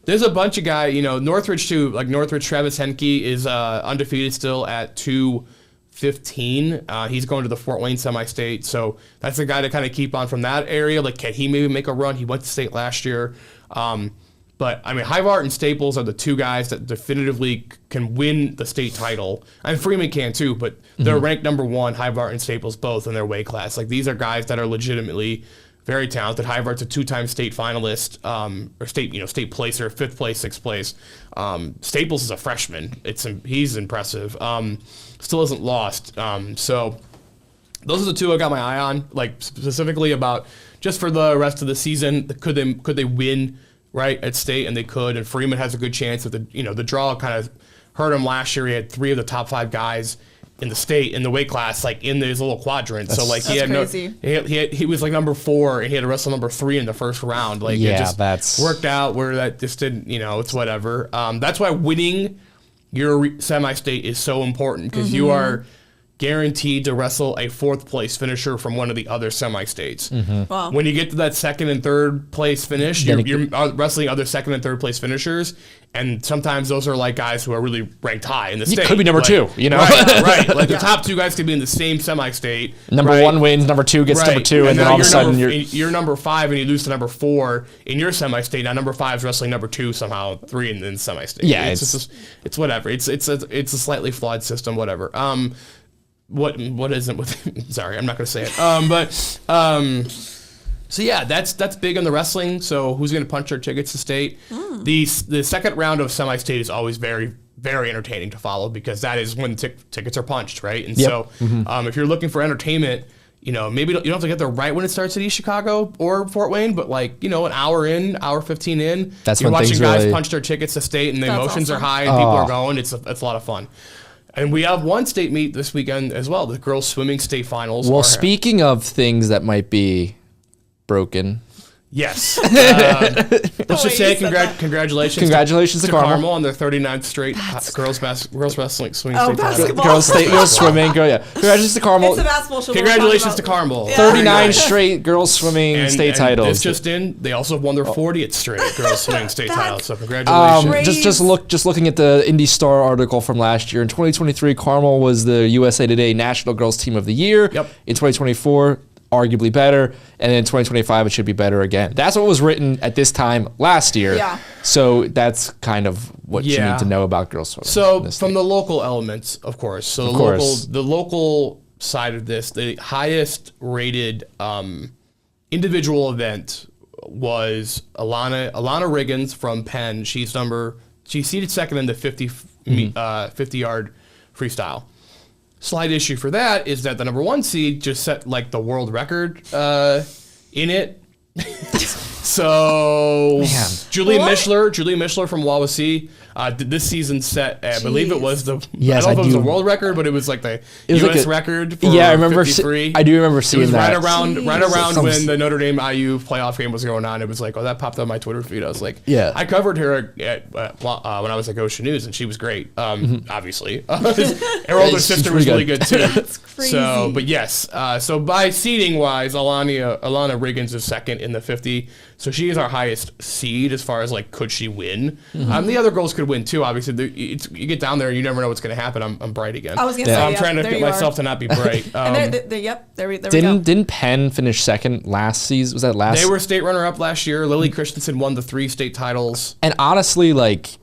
S4: There's a bunch of guys, Northridge too, like Northridge, Travis Henke is undefeated still at 215. He's going to the Fort Wayne semi-state, so that's a guy to kind of keep on from that area. Like, can he maybe make a run? He went to state last year. But, Hivart and Staples are the 2 guys that definitively can win the state title. And Freeman can too, but they're ranked number 1, Hivart and Staples both in their weight class. Like, these are guys that are legitimately very talented. Hivart's a 2-time state finalist, or state placer, 5th place, 6th place. Staples is a freshman. He's impressive. Still hasn't lost. So those are the 2 I got my eye on, like specifically about just for the rest of the season. Could they win right at state? And they could. And Freeman has a good chance. With the draw kind of hurt him last year. He had 3 of the top 5 guys in the state in the weight class, like in his little quadrant. So like he was like number 4 and he had to wrestle number 3 in the first round. Like it just
S2: that's
S4: worked out where that just didn't, it's whatever. That's why winning your semi-state is so important because you are guaranteed to wrestle a 4th place finisher from one of the other semi-states.
S3: Wow.
S4: When you get to that 2nd and 3rd place finish, you're wrestling other 2nd and 3rd place finishers, and sometimes those are like guys who are really ranked high in the state.
S2: Could be number 2,
S4: Right. Like the top 2 guys could be in the same semi-state.
S2: Number 1 wins, number 2 gets number 2, and then all of a sudden
S4: you're number 5 and you lose to number 4 in your semi-state. Now number 5 is wrestling number 2 somehow, 3 in the semi-state.
S2: Yeah,
S4: it's whatever. It's a slightly flawed system. Whatever. What isn't with? Sorry, I'm not going to say it. So yeah, that's big on the wrestling. So who's going to punch their tickets to state? The second round of semi-state is always very, very entertaining to follow because that is when tickets are punched, right? And so if you're looking for entertainment, maybe you don't have to get there right when it starts at East Chicago or Fort Wayne, but like, an hour in, hour 15 in, you're watching guys punch their tickets to state and the emotions are high and people are going. It's a lot of fun. And we have one state meet this weekend as well, the girls swimming state finals.
S2: Well, speaking of things that might be broken,
S4: Yes. Let's just say congratulations.
S2: Congratulations to Carmel
S4: on their 39th straight girls wrestling swing state
S3: basketball.
S2: Girls swimming. Congratulations to Carmel.
S3: It's a basketball show.
S4: Congratulations to Carmel.
S3: Yeah.
S2: 39 straight girls swimming state titles.
S4: This just in, they also won their 40th straight girls swimming state titles. So congratulations.
S2: Just looking at the Indy Star article from last year. In 2023, Carmel was the USA Today National Girls Team of the Year.
S4: Yep.
S2: In 2024, arguably better, and then in 2025 it should be better again. That's what was written at this time last year.
S3: Yeah.
S2: So that's kind of what you need to know about girls swimming.
S4: So from the local elements, of course. So the local side of this, the highest rated individual event was Alana Riggins from Penn. She seated second in the 50-yard freestyle. Slight issue for that is that the number 1 seed just set like the world record in it. So Julie Mishler from Wawasee did this season set. I believe it was the I don't know if it was the world record, but it was like the U.S. record. For
S2: I remember.
S4: 53.
S2: I do remember seeing that.
S4: Right around when the Notre Dame IU playoff game was going on. It was like, that popped up on my Twitter feed. I was like, I covered her when I was at Ocean News, and she was great. Obviously, her older sister was really good too.
S3: That's crazy.
S4: So, but yes, so by seeding wise, Alana Riggins is second in the 50. So she is our highest seed as far as like, could she win? The other girls could win too. Obviously, you get down there and you never know what's going to happen. I'm bright again.
S3: I was going to say,
S4: I'm trying to get myself to not be bright.
S3: There we go.
S2: Didn't Penn finish second last season? Was that last?
S4: They were state runner-up last year. Lily Christensen won the 3 state titles.
S2: And honestly, like,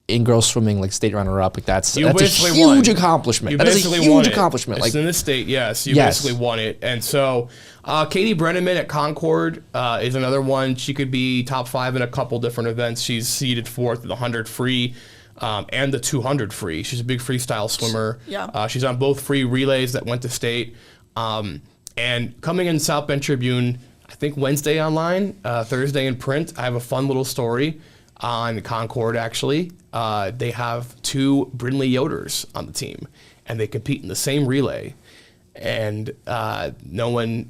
S2: in girls swimming, like state runner-up, like that's a huge accomplishment. That is a huge accomplishment.
S4: Like in this state, yes, you basically won it. And so, Katie Brenneman at Concord is another one. She could be top 5 in a couple different events. She's seeded 4th in the 100 free and the 200 free. She's a big freestyle swimmer.
S3: Yeah.
S4: She's on both free relays that went to state. And coming in South Bend Tribune, I think Wednesday online, Thursday in print. I have a fun little story on Concord, actually. They have 2 Brindley Yoders on the team, and they compete in the same relay. And no one,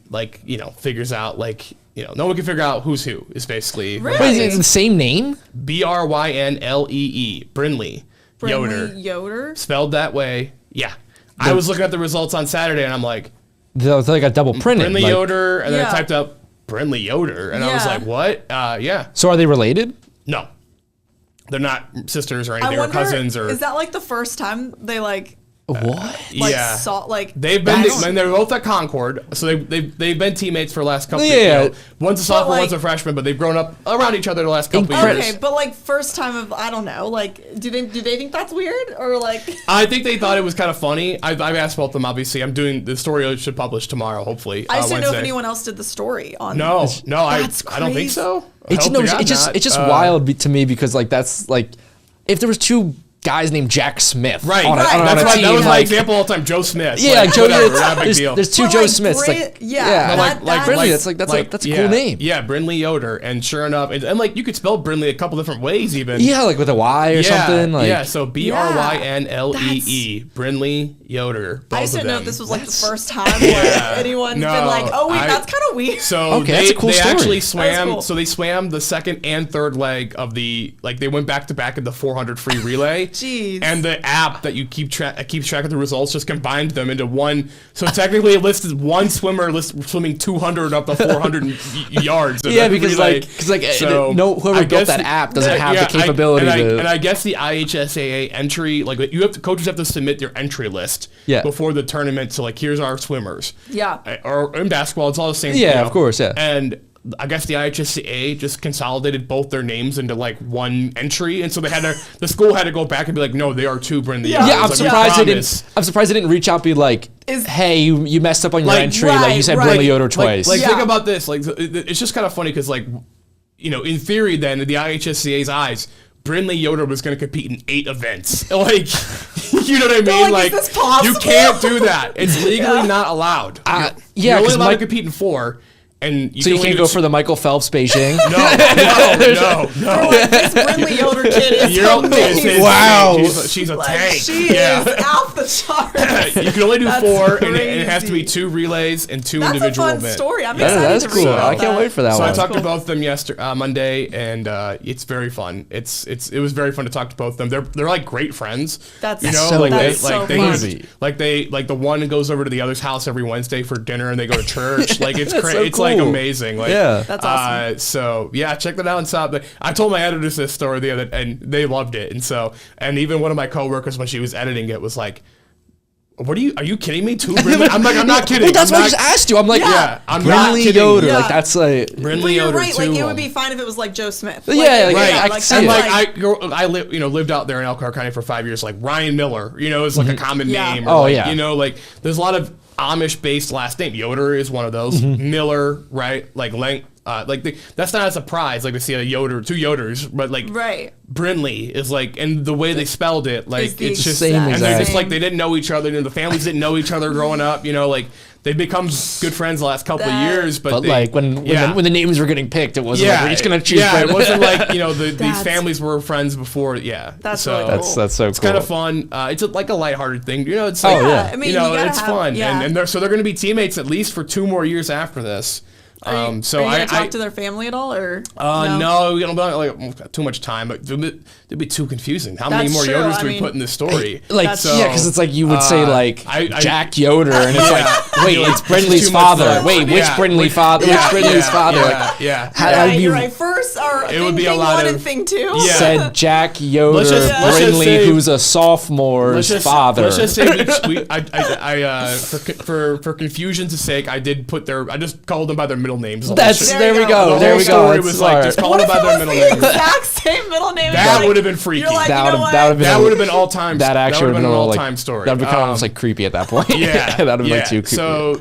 S4: figures out, no one can figure out who's who, is basically.
S3: Really?
S2: Wait, is it the same name?
S4: Brynlee, Brindley Yoder.
S3: Yoder?
S4: Spelled that way, yeah. I was looking at the results on Saturday, and I'm like,
S2: they got double printed.
S4: Brindley Yoder, and then I typed up Brindley Yoder, and I was like, what? Yeah.
S2: So are they related?
S4: No. They're not sisters or anything, or cousins, or.
S3: Is that like the first time they saw
S4: they've been they're both at Concord, so they've been teammates for the last couple of years. One's a sophomore, one's a freshman, but they've grown up around each other the last couple of years.
S3: Okay, but first time of, I don't know, do they think that's weird, or
S4: I think they thought it was kind of funny. I've asked both of them, obviously. I'm doing the story. I should publish tomorrow, hopefully.
S3: I just didn't know if anyone else did the story on.
S4: No, I don't think so.
S2: It's just wild to me because that's if there was 2 guys named Jack Smith.
S4: Right. That was my example all the time. Joe Smith.
S2: Yeah, Joe.
S4: Not a big deal.
S2: There's 2 Joe Smiths.
S3: Brindley.
S2: That's a cool name.
S4: Yeah, Brindley Yoder, and sure enough, and you could spell Brindley a couple different ways even.
S2: Yeah, with a Y or something.
S4: So Brynlee, Brindley Yoder.
S3: I just didn't know if this was the first time where anyone's been that's kind of weird.
S4: So
S2: that's a cool story.
S4: Actually swam. Cool. So they swam the second and third leg of the they went back to back in the 400 free relay.
S3: Jeez.
S4: And the app that you keeps track of the results just combined them into one. So technically, it listed one swimmer swimming 200 up to 400 yards.
S2: Yeah, because whoever built that app doesn't have the capability
S4: and I guess the IHSAA entry, coaches have to submit their entry list before the tournament. So here's our swimmers.
S3: Yeah.
S4: Or in basketball, it's all the same.
S2: Yeah, of course. Yeah.
S4: And I guess the IHSAA just consolidated both their names into one entry, and so the school had to go back and be like, no, they are 2 Brindley.
S2: Yeah, I'm surprised they didn't reach out and be like, hey, you messed up on your entry, you said Brindley Yoder twice.
S4: Think about this, it's just kind of funny because in theory, then in the IHSAA's eyes, Brindley Yoder was going to compete in 8 events. You know what I mean?
S3: Is this possible?
S4: You can't do that. It's legally not allowed. You're only allowed to compete in 4. And
S2: so you can't go for the Michael Phelps Beijing.
S4: No.
S3: This Brindley Yoder kid is amazing.
S4: Wow, she's a tank.
S3: She is off the charts.
S4: You can only do 4, and it has to be 2 relays and 2 individual events.
S3: That's a fun story. I'm excited
S2: That's
S3: to
S2: cool.
S3: read about
S2: I can't wait for that
S4: so
S2: one.
S4: I talked to both of them Monday, and it's very fun. It was very fun to talk to both of them. They're like great friends.
S3: That's
S2: so
S3: crazy.
S4: Like the one goes over to the other's house every Wednesday for dinner, and they go to church. Like it's crazy.
S2: so
S4: It's
S2: cool.
S4: like amazing. Like,
S2: Yeah.
S3: That's awesome.
S4: So yeah, check that out and stop. I told my editors this story the other, and they loved it. And even one of my coworkers, when she was editing it, was like, "What are you kidding me? 2 Brindley?" I'm like, "I'm not kidding."
S2: Well, that's why I just asked you. I'm like,
S4: I'm not
S2: Brindley
S4: kidding.
S2: Yoder.
S3: Yeah.
S2: Like that's like.
S4: Brindley
S3: You're
S4: Yoder
S3: right. Like
S4: too.
S3: it would be fine if it was like Joe Smith.
S2: Yeah,
S3: Like,
S2: right. I can see
S4: And
S2: it.
S4: I lived out there in Elkhart County for 5 years. Like Ryan Miller, is like a common name.
S2: Oh,
S4: like,
S2: yeah.
S4: Like there's a lot of Amish-based last name. Yoder is one of those. Miller, right? Like that's not a surprise. Like to see a Yoder, 2 Yoders, but like Brindley is like, and the way they spelled it, like it's just,
S2: same
S4: and they're
S2: exact.
S4: just like they didn't know each other. The families didn't know each other growing up. Like they've become good friends the last couple of years. But
S2: like when the names were getting picked, it wasn't like we're just gonna choose.
S4: Yeah, it wasn't like these
S3: That's-
S4: families were friends before. Yeah,
S3: That's
S4: so
S3: really cool.
S2: That's so
S4: it's
S2: cool.
S4: kind of fun. It's like a lighthearted thing. It's like,
S3: I mean, you gotta
S4: it's
S3: have-
S4: fun,
S3: yeah.
S4: and they're going to be teammates at least for 2 more years after this.
S3: Are you gonna talk to their family at all, or
S4: no, we don't like too much time. But it'd be too confusing. How many
S3: That's
S4: more
S3: true.
S4: Yoders
S3: I
S4: do we
S3: mean-
S4: put in this story?
S2: Because it's like you would say like Jack Yoder, and it's like wait, it's Brindley's
S4: too much
S2: father.
S4: love.
S2: Wait, which
S4: Yeah.
S2: Brindley father? Which Brindley's father? Like,
S3: You're right. First,
S4: it would be a lot
S3: 1
S4: of-
S3: and thing 2.
S4: Yeah.
S2: said Jack Yoder
S4: Let's just
S2: Brindley,
S4: say-
S2: who's a sophomore's father.
S4: Let's just say for confusion's sake, I just called them by their middle names.
S2: There we go.
S4: The
S2: There
S4: whole
S2: we go.
S4: story
S2: That's
S4: was like
S2: smart.
S4: just call
S3: What
S4: them
S3: if
S4: by
S3: it
S4: their
S3: was
S4: middle
S3: the
S4: names.
S3: exact same middle name?
S4: That would have been freaky.
S3: You're like,
S2: That
S3: you know
S2: would have been
S4: That would have been all time.
S2: That actually would have been
S4: an
S2: all
S4: all-time story.
S2: That would become almost like creepy at that point.
S4: Yeah,
S2: that would have been like too creepy.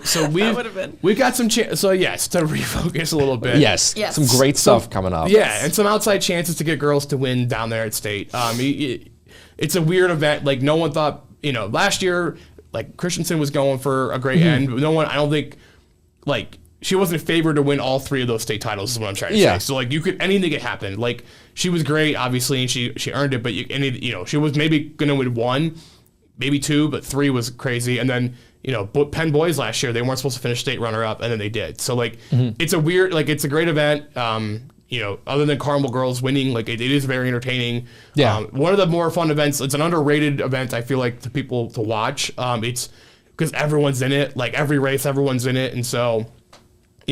S4: So
S3: would've been.
S4: we've got some so yes, to refocus a little bit.
S2: yes,
S3: Yes.
S2: some great stuff coming up.
S4: Yeah, and some outside chances to get girls to win down there at state. It's a weird event. Like no one thought, last year, like Christensen was going for a great end. But no one, I don't think, like she wasn't favored to win all 3 of those state titles. Is what I'm trying to say. So like anything could happen. Like she was great, obviously, and she earned it. But she was maybe gonna win 1, maybe 2, but 3 was crazy. And then Penn boys last year, they weren't supposed to finish state runner up, and then they did. So like it's a weird, like it's a great event. Other than Carmel girls winning, like it is very entertaining.
S2: Yeah.
S4: One of the more fun events. It's an underrated event, I feel like, to people to watch. It's because everyone's in it. Like every race, everyone's in it, and so.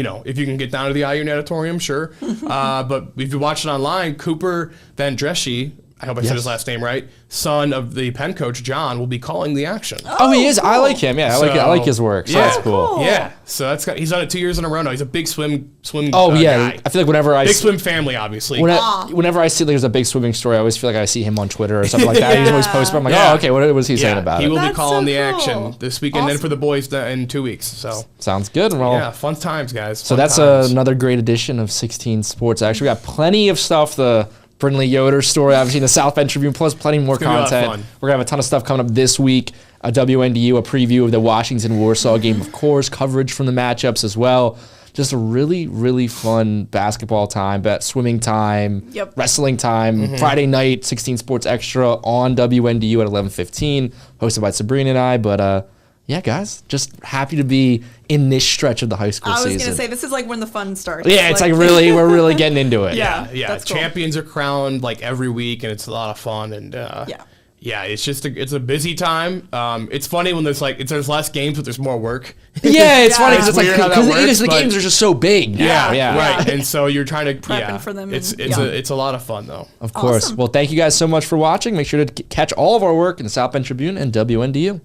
S4: If you can get down to the IU Natatorium, sure. But if you watch it online, Cooper Van Dreschi, I hope I said his last name right, son of the Penn coach, John, will be calling the action.
S2: Oh, he is. Cool. I like him. Yeah, I like his work. So that's cool.
S4: Yeah. So he's done it 2 years in a row now. He's a big swim
S2: Oh, yeah.
S4: guy.
S2: I feel like whenever I
S4: big swim family, obviously.
S2: Whenever I see there's a big swimming story, I always feel like I see him on Twitter or something like that. He's always posting. I'm like, oh, okay, what was he saying about
S4: he
S2: it?
S4: will
S3: That's
S4: be calling
S3: so
S4: the
S3: cool.
S4: action this weekend, and for the boys in 2 weeks. So
S2: sounds good. Well,
S4: yeah, fun times, guys.
S2: So that's another great edition of 16 Sports. Actually, we got plenty of stuff. The Brindley Yoder story, obviously, in the South Bend Tribune, plus plenty more
S4: gonna be a lot of
S2: content.
S4: fun.
S2: We're going to have a ton of stuff coming up this week. A WNDU, a preview of the Washington-Warsaw game, of course, coverage from the matchups as well. Just a really, really fun basketball time, swimming time, wrestling time. Friday night, 16 Sports Extra on WNDU at 11:15, hosted by Sabrina and I. But yeah, guys, just happy to be in this stretch of the high school season.
S3: I was going to say, this is like when the fun starts.
S2: Yeah, it's like really, we're really getting into it.
S3: Yeah.
S4: That's cool. Champions are crowned like every week, and it's a lot of fun. And it's just it's a busy time. It's funny when there's less games, but there's more work.
S2: Yeah, it's funny because
S4: It's weird how that works,
S2: the
S4: but-
S2: games are just so big. Now.
S4: Right. And so you're trying to
S3: Prepping for them
S4: It's
S3: and-
S4: it's a lot of fun though.
S2: Of course.
S3: Awesome.
S2: Well, thank you guys so much for watching. Make sure to catch all of our work in the South Bend Tribune and WNDU.